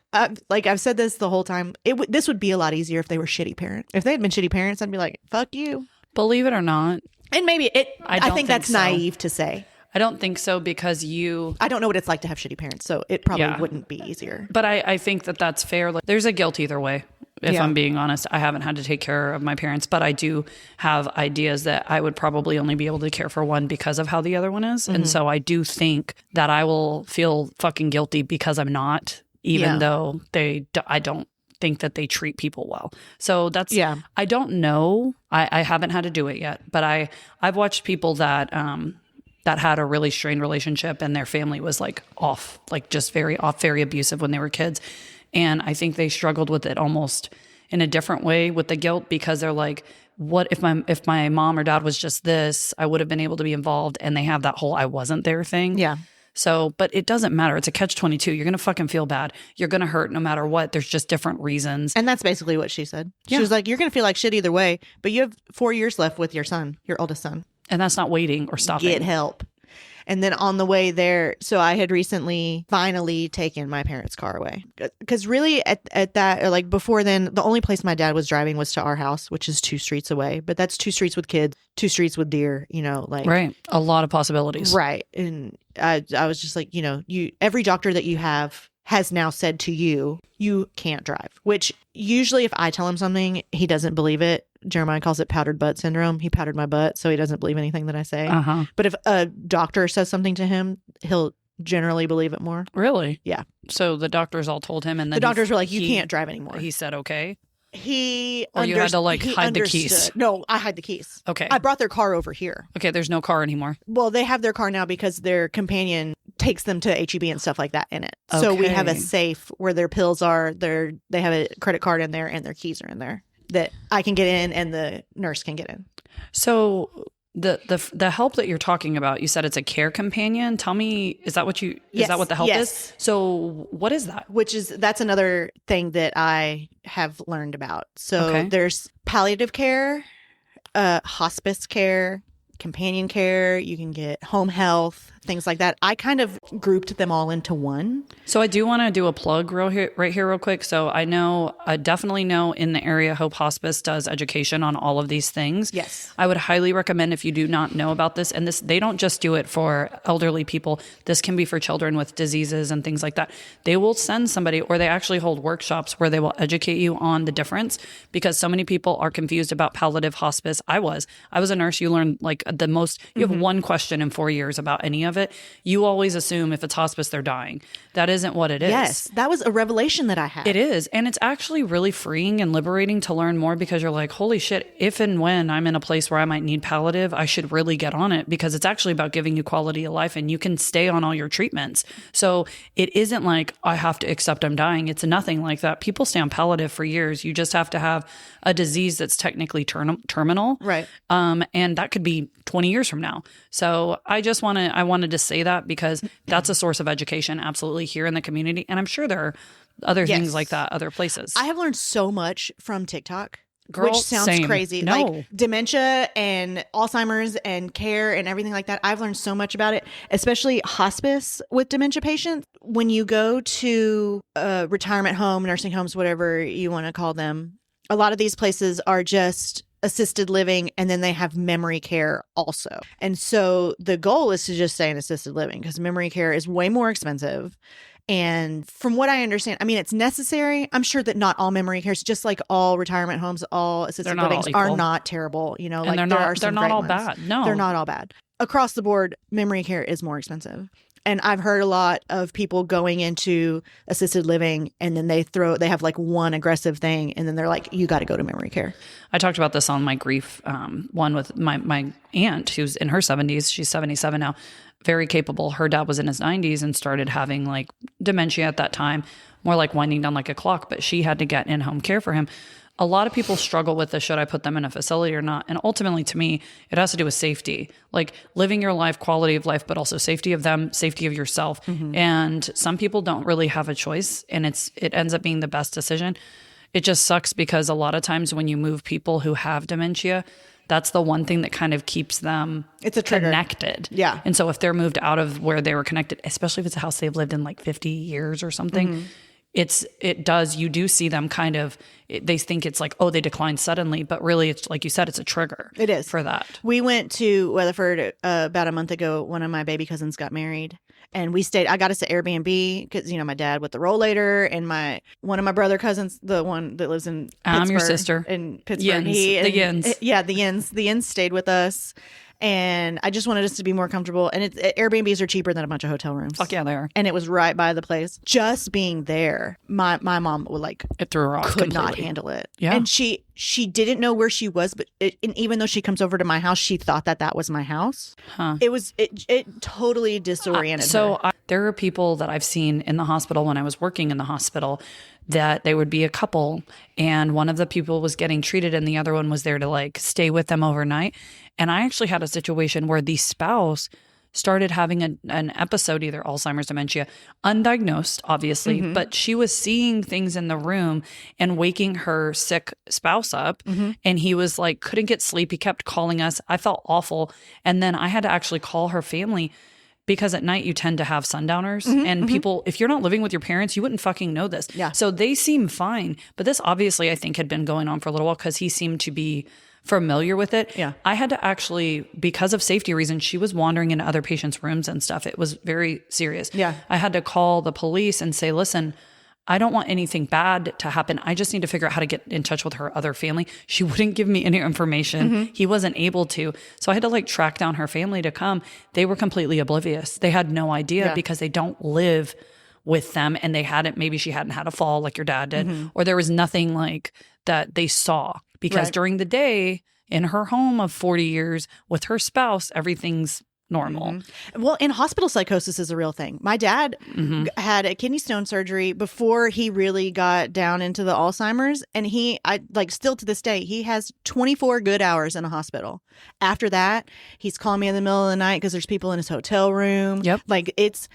like I've said this the whole time. This would be a lot easier if they were shitty parents. If they had been shitty parents, I'd be like, "Fuck you." Believe it or not. And maybe I think that's so. naive to say. I don't think so because I don't know what it's like to have shitty parents, so it probably wouldn't be easier. But I think that's fair. Like, there's a guilt either way. If I'm being honest, I haven't had to take care of my parents, but I do have ideas that I would probably only be able to care for one because of how the other one is. Mm-hmm. And so I do think that I will feel fucking guilty because I'm not, even though I don't think that they treat people well. So that's, I don't know. I haven't had to do it yet, but I've watched people that had a really strained relationship and their family was like off, like just very off, very abusive when they were kids. And I think they struggled with it almost in a different way with the guilt because they're like, what if my mom or dad was just this, I would have been able to be involved. And they have that whole I wasn't there thing. Yeah. So, but it doesn't matter. It's a catch-22. You're going to fucking feel bad. You're going to hurt no matter what. There's just different reasons. And that's basically what she said. She was like, "You're going to feel like shit either way, but you have 4 years left with your son, your oldest son. And that's not waiting or stopping. Get help." And then on the way there, so I had recently finally taken my parents' car away. Because really at that, or like before then, the only place my dad was driving was to our house, which is 2 streets away. But that's 2 streets with kids, 2 streets with deer, like. Right. A lot of possibilities. Right. And I was just like, every doctor that you have has now said to you, you can't drive. Which usually if I tell him something, he doesn't believe it. Jeremiah calls it powdered butt syndrome. He powdered my butt, so he doesn't believe anything that I say. Uh-huh. But if a doctor says something to him, he'll generally believe it more. Really? Yeah. So the doctors all told him, and then the doctors were like, "You can't drive anymore." He said, "Okay." Or you had to hide the keys. No, I hide the keys. Okay. I brought their car over here. Okay, there's no car anymore. Well, they have their car now because their companion takes them to HEB and stuff like that in it. Okay. So we have a safe where their pills are. They have a credit card in there and their keys are in there that I can get in and the nurse can get in. So the help that you're talking about, you said it's a care companion. Tell me, is that what the help is? So what is that? That's another thing that I have learned about. So there's palliative care, hospice care, companion care. You can get home health, things like that. I kind of grouped them all into one. So I do want to do a plug right here real quick. So I definitely know in the area Hope Hospice does education on all of these things. Yes. I would highly recommend if you do not know about this, and they don't just do it for elderly people. This can be for children with diseases and things like that. They will send somebody, or they actually hold workshops where they will educate you on the difference, because so many people are confused about palliative hospice. I was a nurse. You learn like the most, you have one question in 4 years about any of it. You always assume if it's hospice, they're dying. That isn't what it is. Yes. That was a revelation that I had. It is. And it's actually really freeing and liberating to learn more, because you're like, holy shit, if and when I'm in a place where I might need palliative, I should really get on it, because it's actually about giving you quality of life and you can stay on all your treatments. So it isn't like I have to accept I'm dying. It's nothing like that. People stay on palliative for years. You just have to have a disease that's technically terminal. Right. And that could be 20 years from now. So I wanted to say that, because that's a source of education absolutely here in the community. And I'm sure there are other things like that, other places. I have learned so much from TikTok. Girl, which sounds same. crazy. No. Like dementia and Alzheimer's and care and everything like that. I've learned so much about it, especially hospice with dementia patients. When you go to a retirement home, nursing homes, whatever you want to call them, a lot of these places are just assisted living, and then they have memory care also. And so the goal is to just stay in assisted living, because memory care is way more expensive. And from what I understand, I mean, it's necessary. I'm sure that not all memory cares, just like all retirement homes, all assisted livings are not terrible. You know, and like they're not all bad. No, they're not all bad. Across the board, memory care is more expensive. And I've heard a lot of people going into assisted living, and then they have like one aggressive thing, and then they're like, you got to go to memory care. I talked about this on my grief one with my aunt, who's in her 70s. She's 77 now. Very capable. Her dad was in his 90s and started having like dementia at that time, more like winding down like a clock, but she had to get in-home care for him. A lot of people struggle with the should I put them in a facility or not? And ultimately, to me, it has to do with safety, like living your life, quality of life, but also safety of them, safety of yourself. Mm-hmm. And some people don't really have a choice, and it ends up being the best decision. It just sucks, because a lot of times when you move people who have dementia, that's the one thing that kind of keeps them connected. Yeah. And so if they're moved out of where they were connected, especially if it's a house they've lived in like 50 years or something, you do see them kind of, they think it's like, oh, they declined suddenly, but really it's like you said, it's a trigger. It is. For that. We went to Weatherford about a month ago. One of my baby cousins got married, and I got us an Airbnb because, you know, my dad with the rollator, and one of my brother cousins, the one that lives in Pittsburgh. I'm your sister. In Pittsburgh. The Yins stayed with us. And I just wanted us to be more comfortable. And Airbnbs are cheaper than a bunch of hotel rooms. Fuck yeah, they are. And it was right by the place. Just being there, my mom would it threw her off. Could not handle it. Yeah. And she didn't know where she was, but and even though she comes over to my house, she thought that was my house. Huh. It totally disoriented her. There are people that I've seen in the hospital when I was working in the hospital that they would be a couple, and one of the people was getting treated and the other one was there to like stay with them overnight. And I actually had a situation where the spouse started having an episode, either Alzheimer's, dementia, undiagnosed, obviously, but she was seeing things in the room and waking her sick spouse up. Mm-hmm. And he was like, couldn't get sleep. He kept calling us. I felt awful. And then I had to actually call her family, because at night you tend to have sundowners and people, if you're not living with your parents, you wouldn't fucking know this. Yeah. So they seem fine. But this obviously I think had been going on for a little while, because he seemed to be familiar with it. Yeah. I had to actually, because of safety reasons, she was wandering into other patients' rooms and stuff. It was very serious. Yeah. I had to call the police and say, listen, I don't want anything bad to happen. I just need to figure out how to get in touch with her other family. She wouldn't give me any information. Mm-hmm. He wasn't able to. So I had to like track down her family to come. They were completely oblivious. They had no idea because they don't live with them, and maybe she hadn't had a fall like your dad did, or there was nothing like that they saw, because during the day in her home of 40 years with her spouse, everything's normal. Mm-hmm. Well, and hospital psychosis is a real thing. My dad had a kidney stone surgery before he really got down into the Alzheimer's, and still to this day, he has 24 good hours in a hospital. After that, he's calling me in the middle of the night because there's people in his hotel room. Yep. Like it's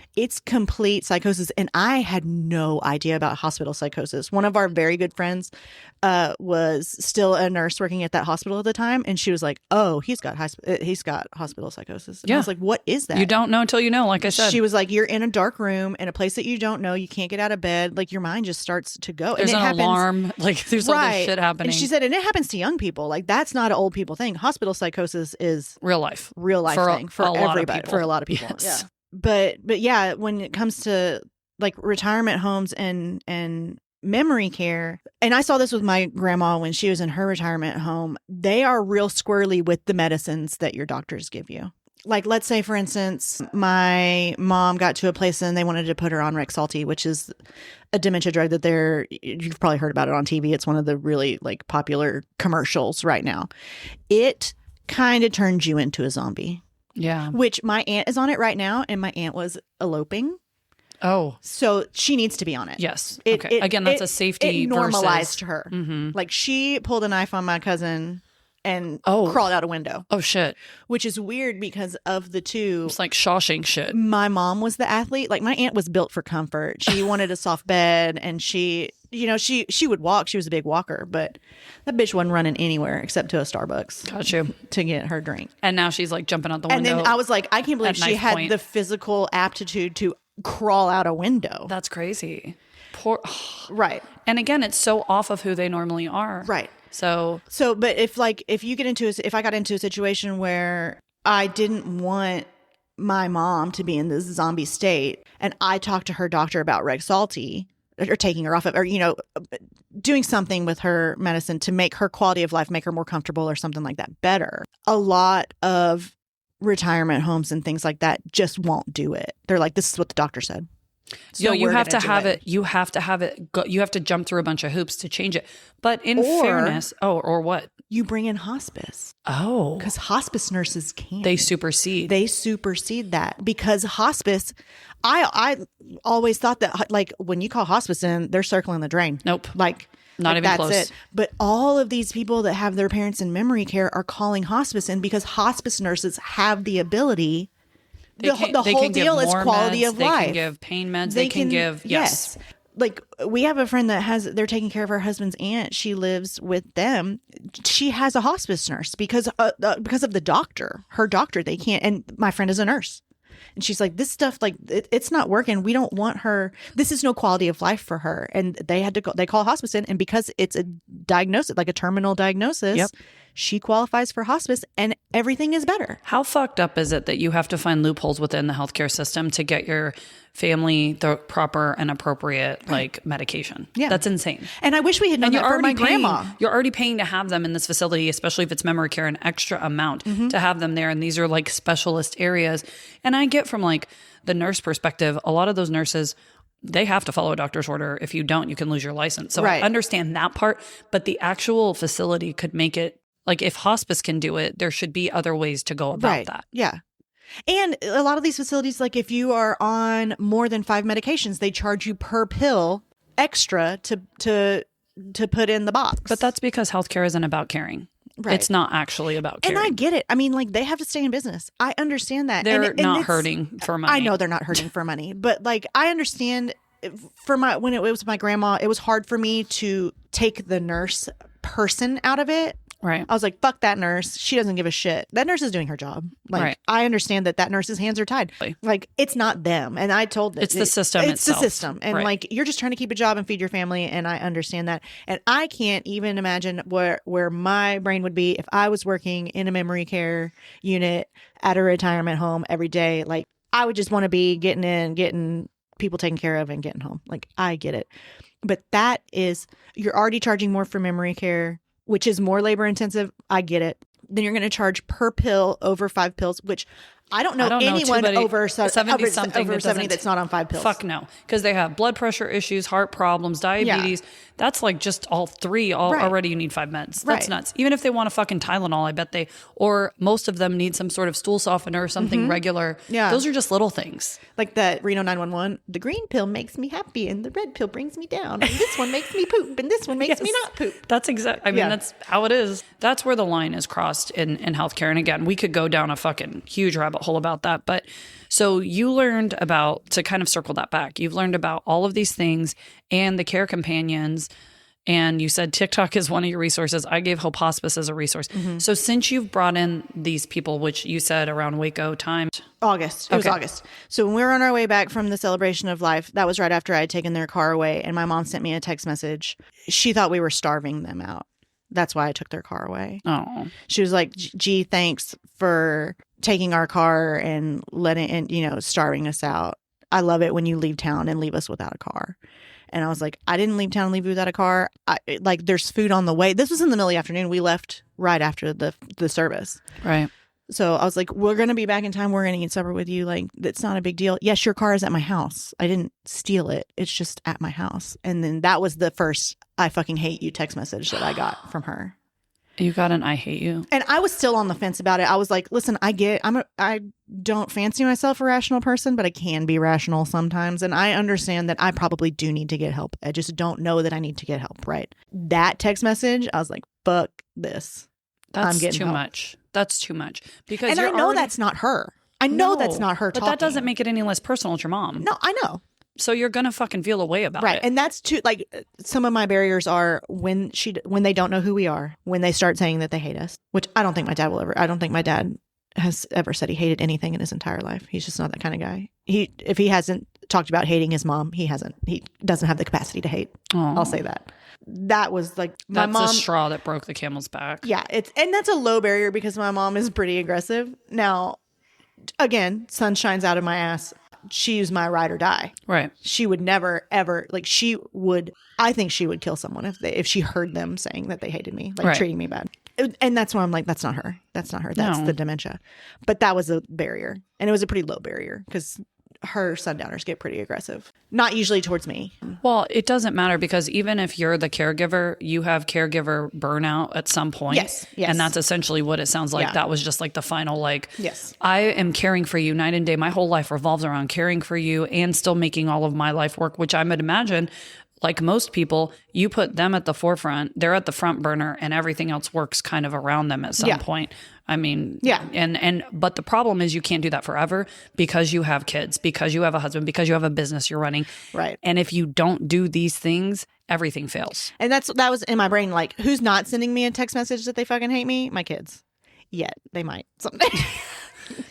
complete psychosis. And I had no idea about hospital psychosis. One of our very good friends was still a nurse working at that hospital at the time, and she was like, "Oh, he's got hospital psychosis." And was like, what is that? You don't know until you know, like I said. She was like, you're in a dark room in a place that you don't know. You can't get out of bed. Like, your mind just starts to go. There's and an alarm. Like, there's all this shit happening. And she said, and it happens to young people. Like, that's not an old people thing. Hospital psychosis is real life thing for everybody, for a lot of people. Yes. Yeah. But yeah, when it comes to like retirement homes and memory care, and I saw this with my grandma when she was in her retirement home, they are real squirrely with the medicines that your doctors give you. Like, let's say, for instance, my mom got to a place and they wanted to put her on Rexulti, which is a dementia drug that you've probably heard about it on TV. It's one of the really like popular commercials right now. It kind of turns you into a zombie. Yeah. Which my aunt is on it right now, and my aunt was eloping. Oh. So she needs to be on it. Yes. Okay. Again, that's a safety It normalized versus... her. Mm-hmm. Like, she pulled a knife on my cousin and crawled out a window. Oh, shit. Which is weird because of the two. It's like Shawshank shit. My mom was the athlete. Like, my aunt was built for comfort. She wanted a soft bed, and she would walk. She was a big walker, but that bitch wasn't running anywhere except to a Starbucks. Got you. To get her drink. And now she's like jumping out the window. And then I was like, I can't believe she had the physical aptitude to crawl out a window. That's crazy. Poor. Right. And again, it's so off of who they normally are. Right. So, but if I got into a situation where I didn't want my mom to be in this zombie state, and I talked to her doctor about Rexulti, or taking her off of, or, doing something with her medicine to make her quality of life, make her more comfortable or something like that better. A lot of retirement homes and things like that just won't do it. They're like, this is what the doctor said. So you have to have it. You have to have it. You have to jump through a bunch of hoops to change it. But in fairness, or what? You bring in hospice. Oh, because hospice nurses can't. They supersede that because hospice. I always thought that, like, when you call hospice in, they're circling the drain. Nope. Like, not even that's close. It. But all of these people that have their parents in memory care are calling hospice in because hospice nurses have the ability. The whole deal is quality of life. They can give pain meds. They can give, yes. Like, we have a friend they're taking care of her husband's aunt. She lives with them. She has a hospice nurse because of the doctor. Her doctor, they can't. And my friend is a nurse. And she's like, this stuff, like, it's not working. We don't want her. This is no quality of life for her. And they call hospice in. And because it's a diagnosis, like a terminal diagnosis, yep. She qualifies for hospice and everything is better. How fucked up is it that you have to find loopholes within the healthcare system to get your family the proper and appropriate medication? Yeah. That's insane. And I wish we had known that for my grandma. You're already paying to have them in this facility, especially if it's memory care, an extra amount to have them there. And these are like specialist areas. And I get from like the nurse perspective, a lot of those nurses, they have to follow a doctor's order. If you don't, you can lose your license. So I understand that part, but the actual facility could make it, like, if hospice can do it, there should be other ways to go about that. Yeah. And a lot of these facilities, like, if you are on more than 5 medications, they charge you per pill extra to put in the box. But that's because healthcare isn't about caring. Right. It's not actually about caring. And I get it. I mean, like, they have to stay in business. I understand that. They're not hurting for money. I know they're not hurting for money. But, like, I understand when it was my grandma, it was hard for me to take the nurse person out of it. Right. I was like, fuck that nurse. She doesn't give a shit. That nurse is doing her job. Like, I understand that nurse's hands are tied. Like, it's not them. And I told them. It's the system itself. It's the system. And like, you're just trying to keep a job and feed your family. And I understand that. And I can't even imagine where my brain would be if I was working in a memory care unit at a retirement home every day. Like, I would just want to be getting people taken care of and getting home. Like, I get it. But you're already charging more for memory care, which is more labor intensive. I get it. Then you're going to charge per pill over 5 pills, which I don't know anyone over 70 that's not on 5 pills. Fuck no. Because they have blood pressure issues, heart problems, diabetes. Yeah. That's like just all 3 already you need 5 meds. That's nuts. Even if they want a fucking Tylenol, I bet or most of them need some sort of stool softener or something regular. Yeah. Those are just little things. Like that Reno 911, the green pill makes me happy and the red pill brings me down. And this one makes me poop and this one makes me not poop. That's exactly, that's how it is. That's where the line is crossed in healthcare. And again, we could go down a fucking huge rabbit hole about that. But so you learned about, to kind of circle that back, you've learned about all of these things and the care companions And you said TikTok is one of your resources. I gave Hope Hospice as a resource. So since you've brought in these people, which you said around Waco time. August. It was August. So when we were on our way back from the celebration of life, that was right after I had taken their car away. And my mom sent me a text message. She thought we were starving them out. That's why I took their car away. Oh. She was like, gee, thanks for taking our car and starving us out. I love it when you leave town and leave us without a car. And I was like, I didn't leave town and leave you without a car. There's food on the way. This was in the middle of the afternoon. We left right after the service. Right. So I was like, we're going to be back in time. We're going to eat supper with you. Like, it's not a big deal. Yes, your car is at my house. I didn't steal it. It's just at my house. And then that was the first I fucking hate you text message that I got from her. You got an I hate you. And I was still on the fence about it. I was like, listen, I don't fancy myself a rational person, but I can be rational sometimes. And I understand that I probably do need to get help. I just don't know that I need to get help, right? That text message, I was like, fuck this. That's I'm getting too help. much. That's too much. Because and I know that's not her. I know that's not her But talking. that doesn't make it any less personal. It's your mom. No, I know. So you're going to fucking feel a way about Right. it. And that's too, like, some of my barriers are when they don't know who we are, when they start saying that they hate us, which I don't think my dad has ever said he hated anything in his entire life. He's just not that kind of guy. If he hasn't talked about hating his mom, he doesn't have the capacity to hate. Aww. I'll say that. That was like my that's mom. a straw that broke the camel's back. Yeah. And that's a low barrier because my mom is pretty aggressive. Now, again, sun shines out of my ass. She's my ride or die. Right. She would never, ever, like I think she would kill someone if she heard them saying that they hated me, like treating me bad. And that's why I'm like, that's not her. That's not her. That's the dementia. But that was a barrier. And it was a pretty low barrier because her sundowners get pretty aggressive. Not usually towards me. Well, it doesn't matter because even if you're the caregiver, you have caregiver burnout at some point. Yes. And that's essentially what it sounds like. Yeah. That was just like the final, like, yes, I am caring for you night and day. My whole life revolves around caring for you and still making all of my life work, which I would imagine, like most people, you put them at the forefront, they're at the front burner, and everything else works kind of around them at some point. I mean, yeah. But the problem is you can't do that forever because you have kids, because you have a husband, because you have a business you're running. Right. And if you don't do these things, everything fails. And that was in my brain, like, who's not sending me a text message that they fucking hate me? My kids. Yet. They might someday.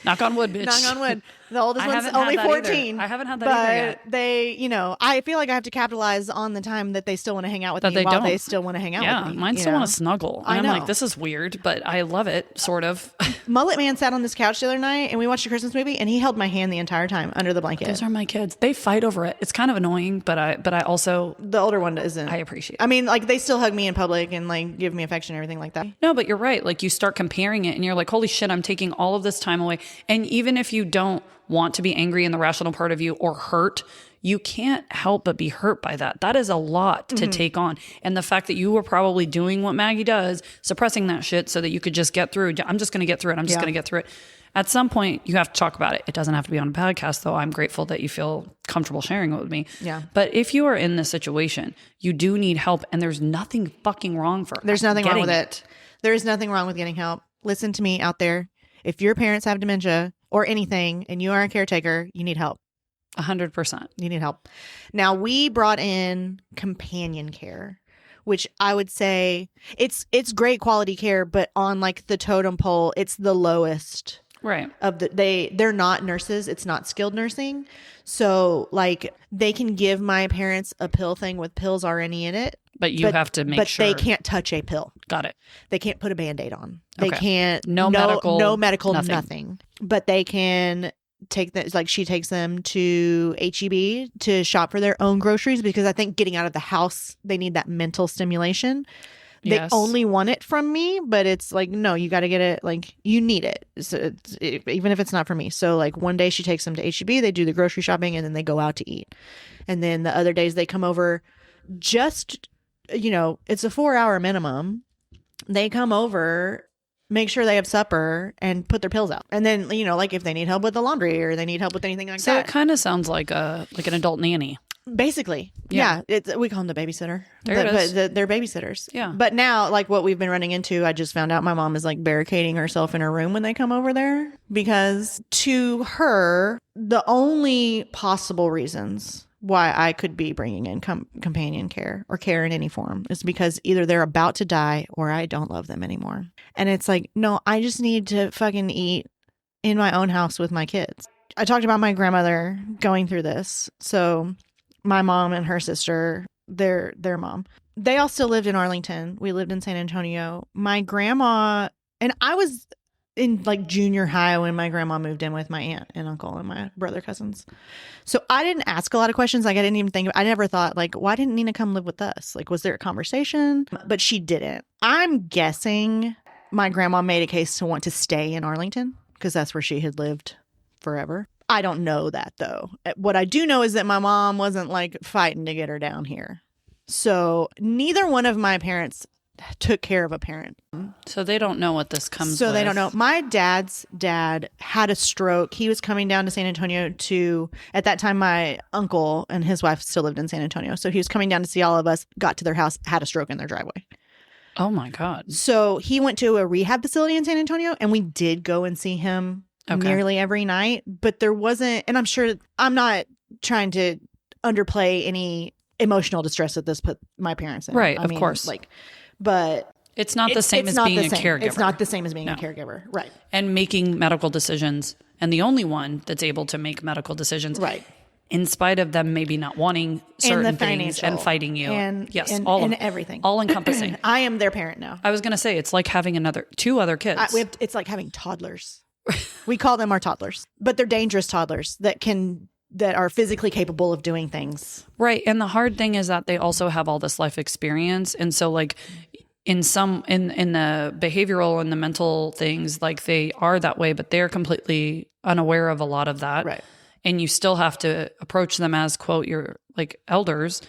Knock on wood, bitch. Knock on wood. The oldest one's haven't only had that 14. either. I haven't had that either yet. But they, I feel like I have to capitalize on the time that they still want to hang out with That me they while don't. they still want to hang out with me. Mine still want to snuggle. And I I'm know. like, this is weird, but I love it, sort of. Mullet Man sat on this couch the other night and we watched a Christmas movie and he held my hand the entire time under the blanket. Those are my kids. They fight over it. It's kind of annoying, but I also... The older one isn't. I appreciate it. I mean, like, they still hug me in public and, like, give me affection and everything like that. No, but you're right. Like, you start comparing it and you're like, holy shit, I'm taking all of this time away. And even if you don't want to be angry in the rational part of you or hurt, you can't help but be hurt by that. That is a lot to take on. And the fact that you were probably doing what Maggie does, suppressing that shit so that you could just get through. I'm just going to get through it. I'm just going to get through it. At some point, you have to talk about it. It doesn't have to be on a podcast, though. I'm grateful that you feel comfortable sharing it with me. Yeah. But if you are in this situation, you do need help, and there's nothing fucking wrong for There's nothing wrong getting with it. There is nothing wrong with getting help. Listen to me out there. If your parents have dementia or anything and you are a caretaker, you need help. 100%. You need help. Now, we brought in companion care, which I would say it's great quality care, but on like the totem pole, it's the lowest. Right. They're not nurses. It's not skilled nursing. So like they can give my parents a pill thing with pills already in it. But you have to make sure. But they can't touch a pill. Got it. They can't put a Band-Aid on. They Okay. can't. No medical, nothing. But they can take that. Like she takes them to HEB to shop for their own groceries because I think getting out of the house, they need that mental stimulation. They Yes. only want it from me, but it's like, no, you got to get it. Like you need it. So even if it's not for me. So like one day she takes them to HEB, they do the grocery shopping and then they go out to eat. And then the other days they come over just, it's a 4-hour minimum. They come over, make sure they have supper and put their pills out. And then, like if they need help with the laundry or they need help with anything like So that. it kind of sounds like an adult nanny. Basically. Yeah. We call them the babysitter. There it is. But they're babysitters. Yeah. But now, like what we've been running into, I just found out my mom is like barricading herself in her room when they come over there because to her, the only possible reasons why I could be bringing in companion care or care in any form is because either they're about to die or I don't love them anymore. And it's like, no, I just need to fucking eat in my own house with my kids. I talked about my grandmother going through this. So my mom and her sister, their mom, they all still lived in Arlington. We lived in San Antonio. My grandma, and I was in like junior high when my grandma moved in with my aunt and uncle and my brother cousins. So I didn't ask a lot of questions. Like I didn't even think, I never thought like, why didn't Nina come live with us? Like, was there a conversation? But she didn't. I'm guessing my grandma made a case to want to stay in Arlington because that's where she had lived forever. I don't know that though. What I do know is that my mom wasn't like fighting to get her down here. So neither one of my parents took care of a parent. So they don't know what this comes So with. they don't know. My dad's dad had a stroke. He was coming down to San Antonio to, at that time, my uncle and his wife still lived in San Antonio. So he was coming down to see all of us, got to their house, had a stroke in their driveway. Oh my God. So he went to a rehab facility in San Antonio and we did go and see him nearly every night. But there wasn't, and I'm sure, I'm not trying to underplay any emotional distress that this put my parents in. Right, I of mean, course. Like, but it's not the same as being a caregiver. It's not the same as being a caregiver. Right. And making medical decisions. And the only one that's able to make medical decisions. Right. In spite of them maybe not wanting certain things and fighting you. Yes. All and of everything. All encompassing. I am their parent now. I was going to say, it's like having two other kids. It's like having toddlers. We call them our toddlers. But they're dangerous toddlers that are physically capable of doing things. Right. And the hard thing is that they also have all this life experience. And so like in the behavioral and the mental things, like they are that way, but they're completely unaware of a lot of that. Right. And you still have to approach them as, quote, your like elders,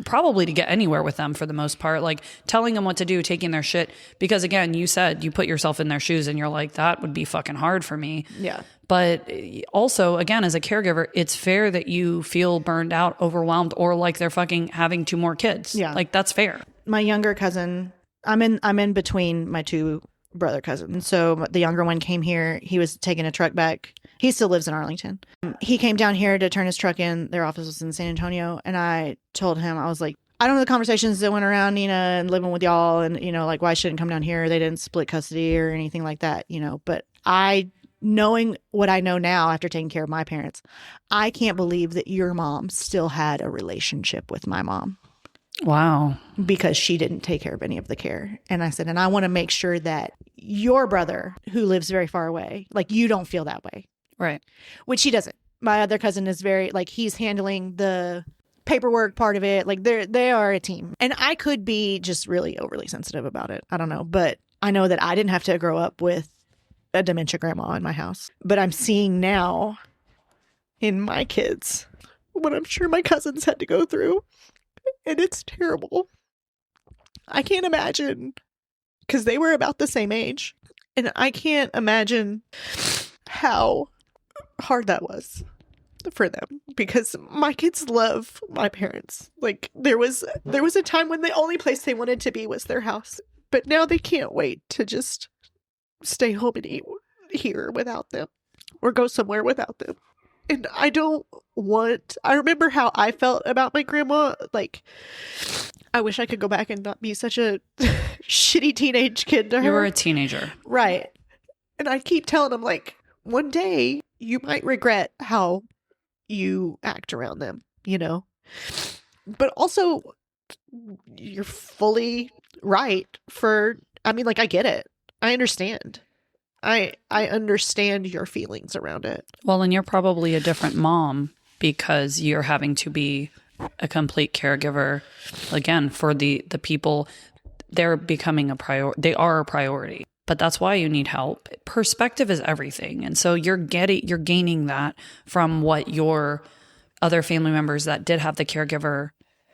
probably to get anywhere with them for the most part, like telling them what to do, taking their shit. Because again, you said you put yourself in their shoes and you're like, that would be fucking hard for me. Yeah. But also, again, as a caregiver, it's fair that you feel burned out, overwhelmed, or like they're fucking having two more kids. Yeah. Like that's fair. My younger cousin, I'm in between my two brother cousins. So the younger one came here. He was taking a truck back. He still lives in Arlington. He came down here to turn his truck in. Their office was in San Antonio. And I told him, I was like, I don't know the conversations that went around, Nina, and living with y'all. And, like, why I shouldn't come down here. They didn't split custody or anything like that, But knowing what I know now after taking care of my parents, I can't believe that your mom still had a relationship with my mom. Wow. Because she didn't take care of any of the care. And I said, and I want to make sure that your brother, who lives very far away, like you don't feel that way. Right. Which he doesn't. My other cousin is very, like, he's handling the paperwork part of it. Like they are a team. And I could be just really overly sensitive about it. I don't know. But I know that I didn't have to grow up with a dementia grandma in my house. But I'm seeing now in my kids what I'm sure my cousins had to go through. And it's terrible. I can't imagine, because they were about the same age. And I can't imagine how hard that was for them, because my kids love my parents. Like there was a time when the only place they wanted to be was their house. But now they can't wait to just stay home and eat here without them or go somewhere without them. And I remember how I felt about my grandma. Like, I wish I could go back and not be such a shitty teenage kid to her. You were a teenager. Right. And I keep telling them, like, one day you might regret how you act around them, But also, you're fully right I get it. I understand. I understand your feelings around it. Well, and you're probably a different mom because you're having to be a complete caregiver, again, for the people. They're becoming they are a priority, but that's why you need help. Perspective is everything. And so you're gaining that from what your other family members that did have the caregiver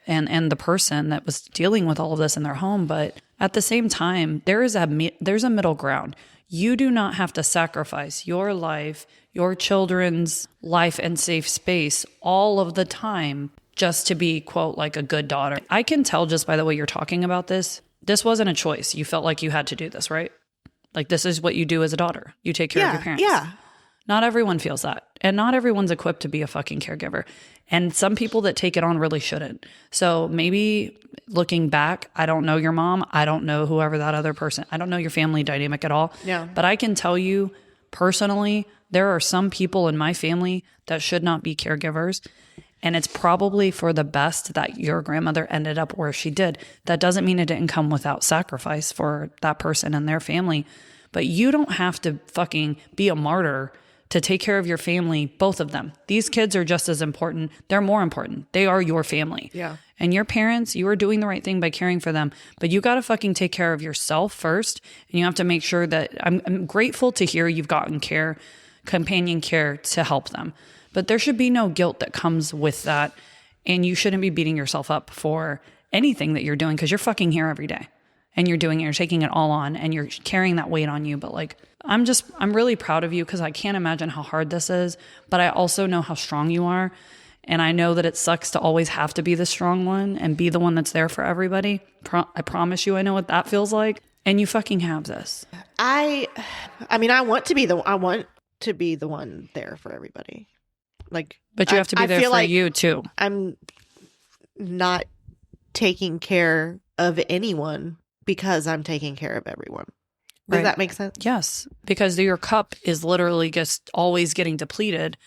and the person that was dealing with all of this in their home. But at the same time, there's a middle ground. You do not have to sacrifice your life, your children's life and safe space all of the time just to be, quote, like a good daughter. I can tell just by the way you're talking about this wasn't a choice. You felt like you had to do this, right? Like this is what you do as a daughter. You take care of your parents. Yeah. Not everyone feels that. And not everyone's equipped to be a fucking caregiver. And some people that take it on really shouldn't. So maybe looking back, I don't know your mom. I don't know whoever that other person, I don't know your family dynamic at all. Yeah. But I can tell you personally, there are some people in my family that should not be caregivers. And it's probably for the best that your grandmother ended up where she did. That doesn't mean it didn't come without sacrifice for that person and their family. But you don't have to fucking be a martyr to take care of your family, both of them. These kids are just as important. They're more important. They are your family. Yeah. And your parents, you are doing the right thing by caring for them. But you got to fucking take care of yourself first. And you have to make sure that I'm grateful to hear you've gotten care, companion care to help them. But there should be no guilt that comes with that. And you shouldn't be beating yourself up for anything that you're doing because you're fucking here every day. And you're doing it, you're taking it all on and you're carrying that weight on you. But like, I'm really proud of you because I can't imagine how hard this is, but I also know how strong you are. And I know that it sucks to always have to be the strong one and be the one that's there for everybody. I promise you, I know what that feels like. And you fucking have this. I mean, I want to be the one there for everybody. Like, but you have to be there for like you too. I'm not taking care of anyone because I'm taking care of everyone. Does that make sense? Yes, because your cup is literally just always getting depleted,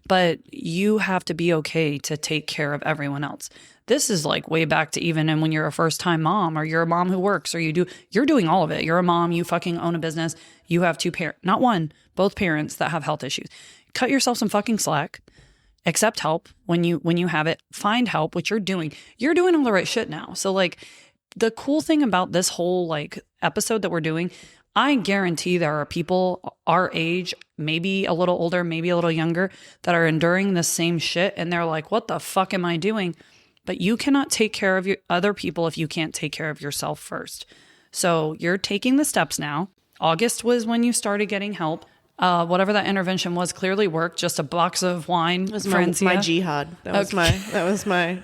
but you have to be okay to take care of everyone else. This is like way back to even and when you're a first-time mom or you're a mom who works or you're doing all of it. You're a mom, you fucking own a business, you have two parents, not one, both parents that have health issues. Cut yourself some fucking slack. Accept help when you have it. Find help, which you're doing. You're doing all the right shit now. So like the cool thing about this whole like episode that we're doing, I guarantee there are people our age, maybe a little older, maybe a little younger, that are enduring the same shit. And they're like, what the fuck am I doing? But you cannot take care of your other people if you can't take care of yourself first. So you're taking the steps now. August was when you started getting help. Whatever that intervention was clearly worked. Just a box of wine. It was my jihad. That was my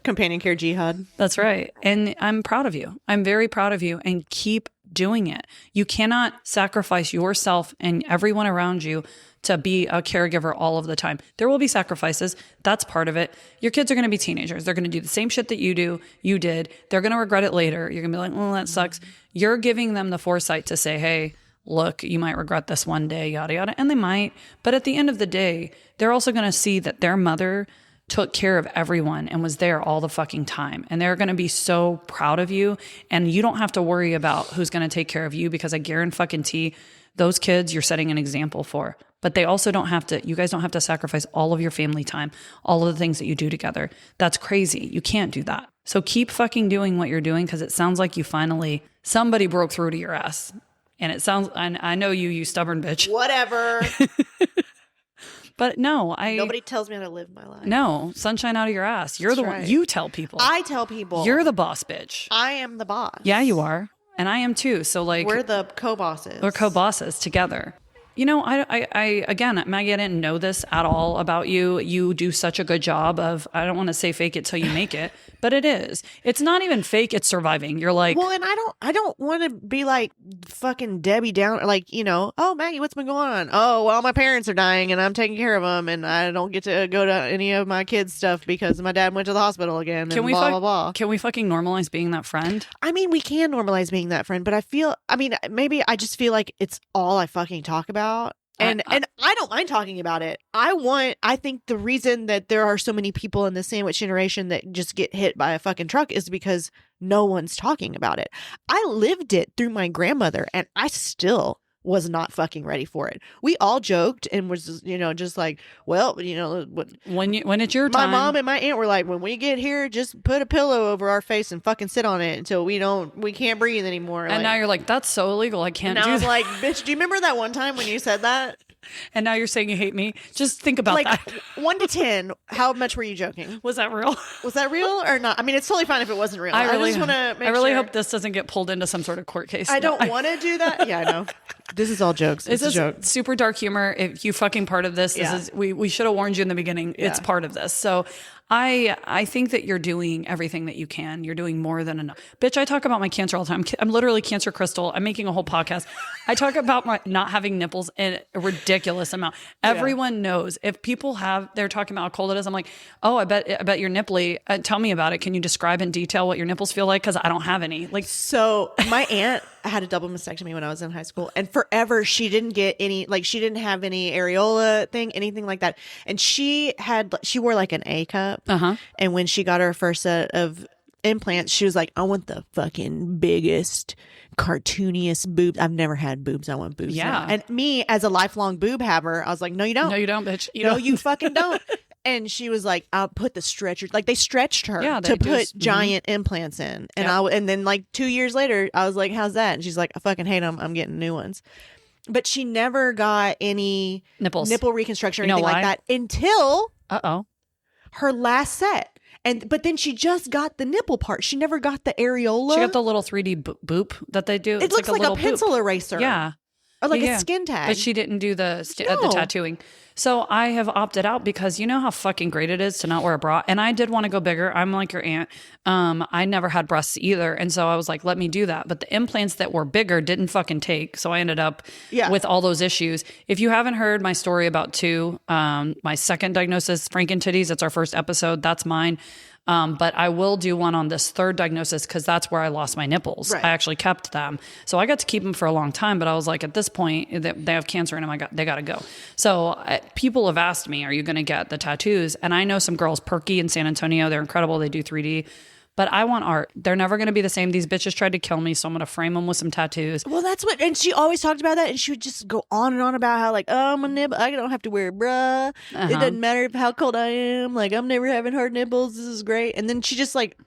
companion care jihad. That's right. And I'm proud of you. I'm very proud of you and keep doing it. You cannot sacrifice yourself and everyone around you to be a caregiver all of the time. There will be sacrifices. That's part of it. Your kids are going to be teenagers. They're going to do the same shit that you did. They're going to regret it later. You're going to be like, oh, that sucks. You're giving them the foresight to say, hey, look, you might regret this one day, yada, yada. And they might. But at the end of the day, they're also going to see that their mother took care of everyone and was there all the fucking time. And they're going to be so proud of you. And you don't have to worry about who's going to take care of you because I guarantee those kids you're setting an example for. But they also you guys don't have to sacrifice all of your family time, all of the things that you do together. That's crazy. You can't do that. So keep fucking doing what you're doing because it sounds like somebody broke through to your ass. And it sounds, I know you stubborn bitch. Whatever. But no, nobody tells me how to live my life. No, sunshine out of your ass. You're the one. You tell people. I tell people. You're the boss bitch. I am the boss. Yeah, you are. And I am too. So like. We're the co-bosses. We're co-bosses together. You know, I again, Maggie, I didn't know this at all about you. You do such a good job of, I don't want to say fake it till you make it, but it is. It's not even fake, it's surviving. You're like. Well, and I don't want to be like fucking Debbie Downer, like, oh, Maggie, what's been going on? Oh, well, my parents are dying and I'm taking care of them and I don't get to go to any of my kids' stuff because my dad went to the hospital again and blah, blah, blah. Can we fucking normalize being that friend? I mean, we can normalize being that friend, but maybe I just feel like it's all I fucking talk about. And I don't mind talking about it. I think the reason that there are so many people in the sandwich generation that just get hit by a fucking truck is because no one's talking about it. I lived it through my grandmother and I still was not fucking ready for it. We all joked and was, just like, well, when it's your time. My mom and my aunt were like, when we get here, just put a pillow over our face and fucking sit on it until we can't breathe anymore. And now you're like, that's so illegal. I can't do that. And I was like, bitch, do you remember that one time when you said that? And now you're saying you hate me. Just think about that. 1 to 10, how much were you joking? Was that real? Was that real or not? I mean, it's totally fine if it wasn't real. I just want to make I really sure. hope this doesn't get pulled into some sort of court case. I don't want to do that. Yeah, I know. This is all jokes. It's a joke. Super dark humor. If you fucking part of this, we should have warned you in the beginning. Yeah. It's part of this. So I think that you're doing everything that you can. You're doing more than enough. Bitch, I talk about my cancer all the time. I'm literally Cancer Crystal. I'm making a whole podcast. I talk about my not having nipples in a ridiculous amount. Everyone knows. If people they're talking about how cold it is. I'm like, oh, I bet you're nipply. Tell me about it. Can you describe in detail what your nipples feel like? Because I don't have any. Like, so my aunt had a double mastectomy when I was in high school, and forever she didn't get any, like she didn't have any areola thing, anything like that. And she wore like an A cup. And when she got her first set of implants, she was like, I want the fucking biggest, cartooniest boobs. I've never had boobs. I want boobs. Yeah. Now. And me as a lifelong boob haver, I was like, no, you don't. No, you don't, bitch. You fucking don't. And she was like, I'll put the stretcher. Like they stretched her to put giant implants in. And and then like 2 years later, I was like, how's that? And she's like, I fucking hate them. I'm getting new ones. But she never got any nipple reconstruction or anything like that until her last set. But then she just got the nipple part. She never got the areola. She got the little 3D boop that they do. It looks like a pencil eraser. Yeah. Or like a skin tag. But she didn't do the tattooing. So I have opted out because you know how fucking great it is to not wear a bra. And I did want to go bigger. I'm like your aunt. I never had breasts either. And so I was like, let me do that. But the implants that were bigger didn't fucking take. So I ended up with all those issues. If you haven't heard my story about my second diagnosis, Frankentitties, it's our first episode. That's mine. But I will do one on this third diagnosis because that's where I lost my nipples. Right. I actually kept them. So I got to keep them for a long time, but I was like, at this point, they have cancer in them. They got to go. So people have asked me, are you going to get the tattoos? And I know some girls, Perky in San Antonio, they're incredible. They do 3D. But I want art. They're never going to be the same. These bitches tried to kill me, so I'm going to frame them with some tattoos. Well, that's what, and she always talked about that, and she would just go on and on about how, like, oh, my nipple, I don't have to wear a bra. It doesn't matter how cold I am. Like, I'm never having hard nipples. This is great. And then she just, like,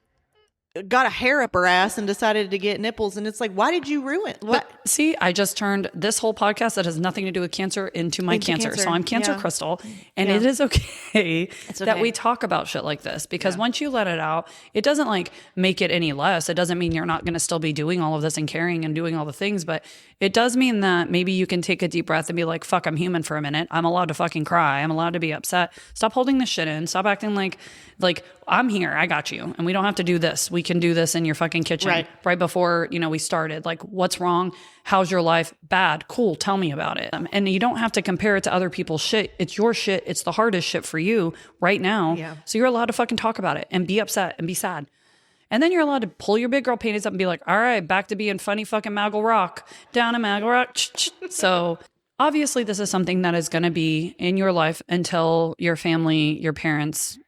got a hair up her ass and decided to get nipples. And it's like, why did you ruin what? But see, I just turned this whole podcast that has nothing to do with cancer into my cancer. So I'm Cancer Crystal. And it is okay that we talk about shit like this because once you let it out, it doesn't like make it any less. It doesn't mean you're not going to still be doing all of this and caring and doing all the things, but it does mean that maybe you can take a deep breath and be like, fuck, I'm human for a minute. I'm allowed to fucking cry. I'm allowed to be upset. Stop holding this shit in. Stop acting like I'm here. I got you. And we don't have to do this. We can do this in your fucking kitchen right before, we started. Like, what's wrong? How's your life? Bad. Cool. Tell me about it. And you don't have to compare it to other people's shit. It's your shit. It's the hardest shit for you right now. Yeah. So you're allowed to fucking talk about it and be upset and be sad. And then you're allowed to pull your big girl panties up and be like, all right, back to being funny fucking Maggle Rock. Down in Maggle Rock. So obviously this is something that is going to be in your life until your family, your parents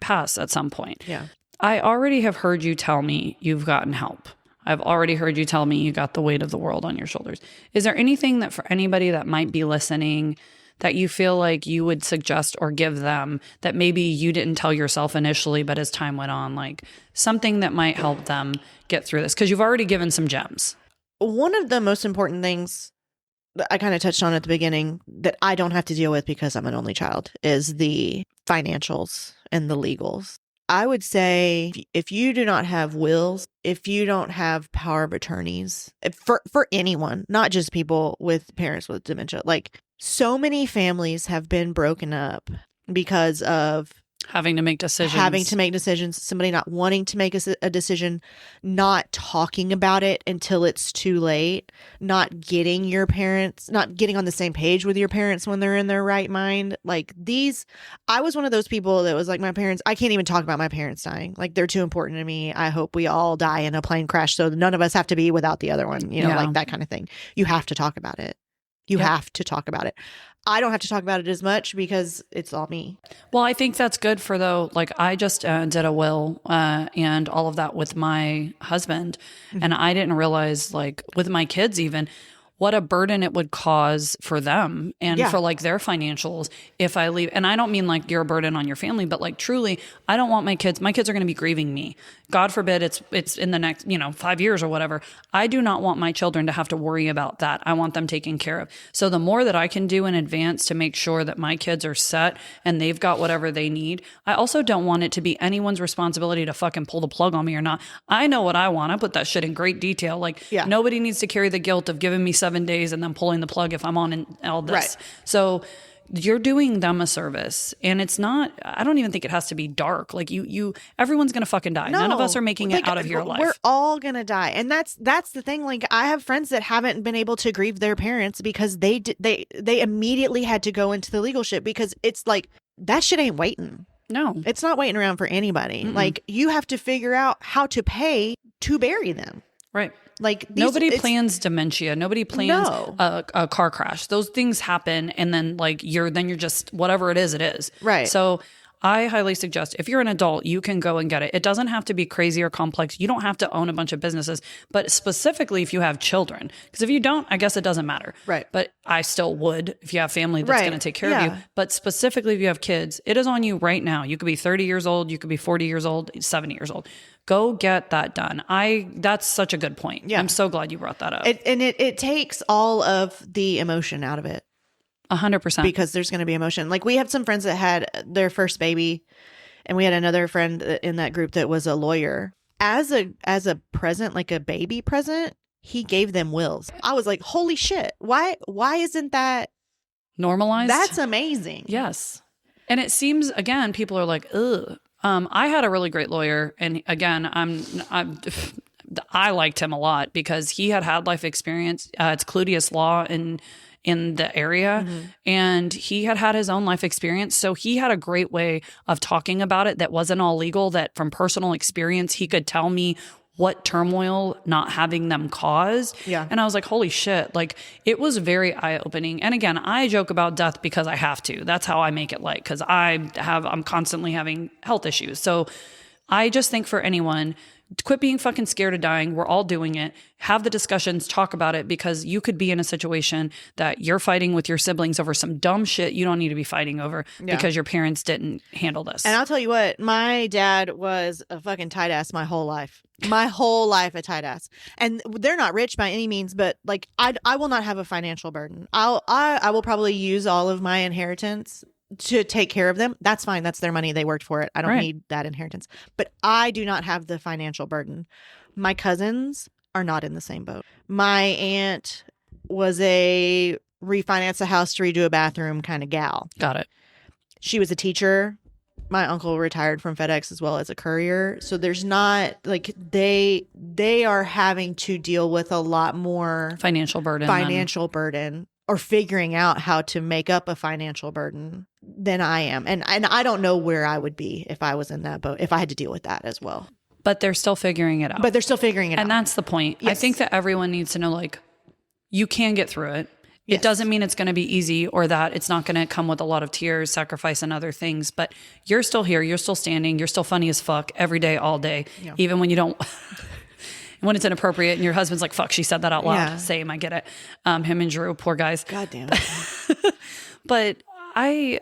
pass at some point. Yeah. I already have heard you tell me you've gotten help. I've already heard you tell me you got the weight of the world on your shoulders. Is there anything that for anybody that might be listening that you feel like you would suggest or give them that maybe you didn't tell yourself initially, but as time went on, like something that might help them get through this? Because you've already given some gems. One of the most important things that I kind of touched on at the beginning that I don't have to deal with because I'm an only child is the financials and the legals. I would say if you do not have wills, if you don't have power of attorneys, for anyone, not just people with parents with dementia, like so many families have been broken up because of having to make decisions, somebody not wanting to make a decision, not talking about it until it's too late, not getting on the same page with your parents when they're in their right mind. Like I was one of those people that was like, my parents, I can't even talk about my parents dying. Like they're too important to me. I hope we all die in a plane crash so none of us have to be without the other one, like that kind of thing. You have to talk about it. You have to talk about it. I don't have to talk about it as much because it's all me. Well, I think that's good like I just did a will and all of that with my husband. Mm-hmm. And I didn't realize like with my kids even what a burden it would cause for them and for like their financials if I leave. And I don't mean like you're a burden on your family, but like truly, I don't want my kids are going to be grieving me. God forbid it's in the next, 5 years or whatever. I do not want my children to have to worry about that. I want them taken care of. So the more that I can do in advance to make sure that my kids are set and they've got whatever they need, I also don't want it to be anyone's responsibility to fucking pull the plug on me or not. I know what I want. I put that shit in great detail. Like nobody needs to carry the guilt of giving me 7 days and then pulling the plug if I'm on all this. Right. So you're doing them a service. And it's not, I don't even think it has to be dark. Like everyone's going to fucking die. None of us are making it out of your life. We're all going to die. And that's the thing. Like, I have friends that haven't been able to grieve their parents because they immediately had to go into the legal shit, because it's like, that shit ain't waiting. No, it's not waiting around for anybody. Like, you have to figure out how to pay to bury them. Right. Like, nobody plans dementia. Nobody plans No. a car crash. Those things happen, and then like you're just whatever it is. Right. So I highly suggest, if you're an adult, you can go and get it. It doesn't have to be crazy or complex. You don't have to own a bunch of businesses, but specifically if you have children, because if you don't, I guess it doesn't matter. Right. But I still would if you have family that's going to take care of you. But specifically if you have kids, it is on you right now. You could be 30 years old. You could be 40 years old, 70 years old. Go get that done. That's such a good point. Yeah. I'm so glad you brought that up. It takes all of the emotion out of it. 100%. Because there's going to be emotion. Like, we have some friends that had their first baby, and we had another friend in that group that was a lawyer. As a present, like a baby present, he gave them wills. I was like, holy shit. Why isn't that normalized? That's amazing. Yes. And it seems, again, people are like, ugh. I had a really great lawyer, and again, I liked him a lot because he had life experience. It's Cludius Law in the area, and he had his own life experience. So he had a great way of talking about it that wasn't all legal, that from personal experience, he could tell me what turmoil not having them caused. Yeah. And I was like, holy shit. Like, it was very eye-opening. And again, I joke about death because I have to. That's how I make it light, because I'm constantly having health issues. So I just think for anyone, quit being fucking scared of dying. We're all doing it. Have the discussions, talk about it, because you could be in a situation that you're fighting with your siblings over some dumb shit you don't need to be fighting over because your parents didn't handle this. And I'll tell you what, my dad was a fucking tight ass my whole life. My whole life a tight ass. And they're not rich by any means, but like, I will not have a financial burden. I will probably use all of my inheritance to take care of them. That's fine. That's their money. They worked for it. I don't need that inheritance. But I do not have the financial burden. My cousins are not in the same boat. My aunt was a refinance a house to redo a bathroom kind of gal. Got it. She was a teacher. My uncle retired from FedEx as well as a courier. So there's not like they are having to deal with a lot more financial burden or figuring out how to make up a financial burden than I am. And I don't know where I would be if I was in that boat, if I had to deal with that as well. But they're still figuring it out. And that's the point. Yes. I think that everyone needs to know, like, you can get through it. Yes. It doesn't mean it's going to be easy or that it's not going to come with a lot of tears, sacrifice, and other things. But you're still here. You're still standing. You're still funny as fuck every day, all day, even when you don't... when it's inappropriate and your husband's like, fuck, she said that out loud. Yeah. Same, I get it. Him and Drew, poor guys. God damn it. But I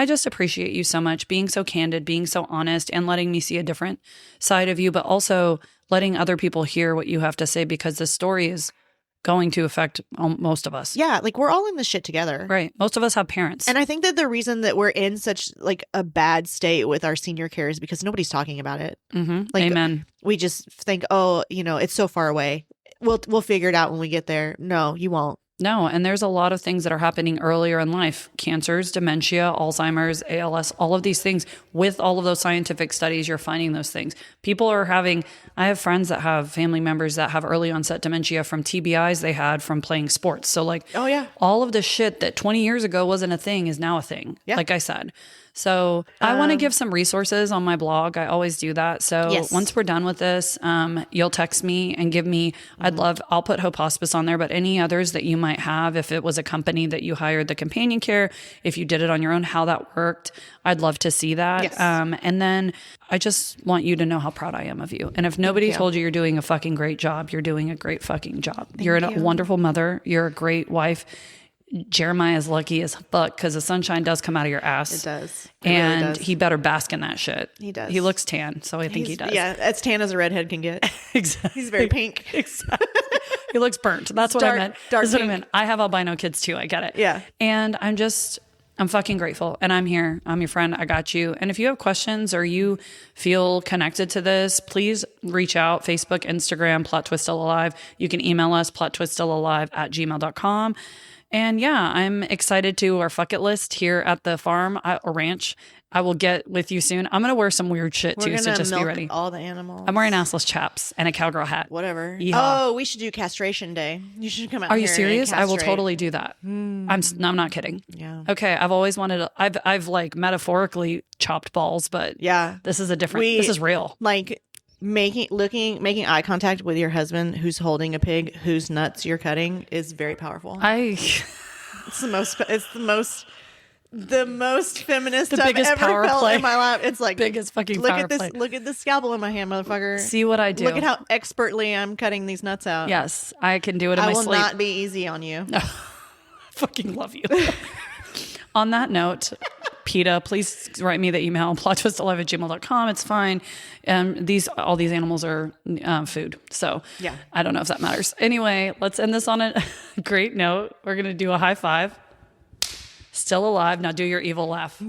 just appreciate you so much, being so candid, being so honest, and letting me see a different side of you, but also letting other people hear what you have to say, because this story is going to affect most of us. Yeah, like, we're all in this shit together. Right. Most of us have parents. And I think that the reason that we're in such like a bad state with our senior care is because nobody's talking about it. Mm-hmm. Like, amen. We just think, oh, it's so far away. We'll figure it out when we get there. No, you won't. No, and there's a lot of things that are happening earlier in life. Cancers, dementia, Alzheimer's, ALS, all of these things. With all of those scientific studies, you're finding those things. I have friends that have family members that have early onset dementia from TBIs they had from playing sports. So like, oh yeah, all of the shit that 20 years ago wasn't a thing is now a thing. Yeah. Like I said. So I want to give some resources on my blog. I always do that. So once we're done with this, you'll text me and give me, I'll put Hope Hospice on there, but any others that you might have, if it was a company that you hired the companion care, if you did it on your own, how that worked, I'd love to see that. Yes. And then I just want you to know how proud I am of you. And if nobody told you you're doing a fucking great job, you're doing a great fucking job. You're a wonderful mother. You're a great wife. Jeremiah's lucky as fuck because the sunshine does come out of your ass. It does. And really does. He better bask in that shit. He does. He looks tan, so I think he does. Yeah, as tan as a redhead can get. Exactly. He's very pink. Exactly. He looks burnt. That's what I meant. Dark That's what I pink. meant. I have albino kids too. I get it. Yeah. And I'm just I'm fucking grateful. And I'm here. I'm your friend. I got you. And if you have questions or you feel connected to this, please reach out. Facebook, Instagram, Plot Twist Still Alive. You can email us, plottwiststillalive@gmail.com. And yeah, I'm excited to our fuck it list here at the farm or ranch. I will get with you soon. I'm going to wear some weird shit too, so just be ready. All the animals. I'm wearing assless chaps and a cowgirl hat. Whatever. Yeehaw. Oh, we should do castration day. You should come out. Are you here serious? and I will castrate. totally do that. I'm not kidding. Yeah. Okay, I've always wanted. I've like metaphorically chopped balls, but Yeah. this is a different. This is real. Like making eye contact with your husband who's holding a pig whose nuts you're cutting is very powerful. It's the most feminist The I've biggest ever power felt play. in my life. It's like Biggest fucking look power at this. play. Look at this scalpel in my hand, motherfucker. See what I do. Look at how expertly I'm cutting these nuts out. Yes, I can do it in I my will sleep. not be easy on you. I fucking love you. On that note, PETA, please write me the email, plottwistalive@gmail.com. It's fine. All these animals are food. So Yeah. I don't know if that matters. Anyway, let's end this on a great note. We're going to do a high five. Still alive. Now do your evil laugh.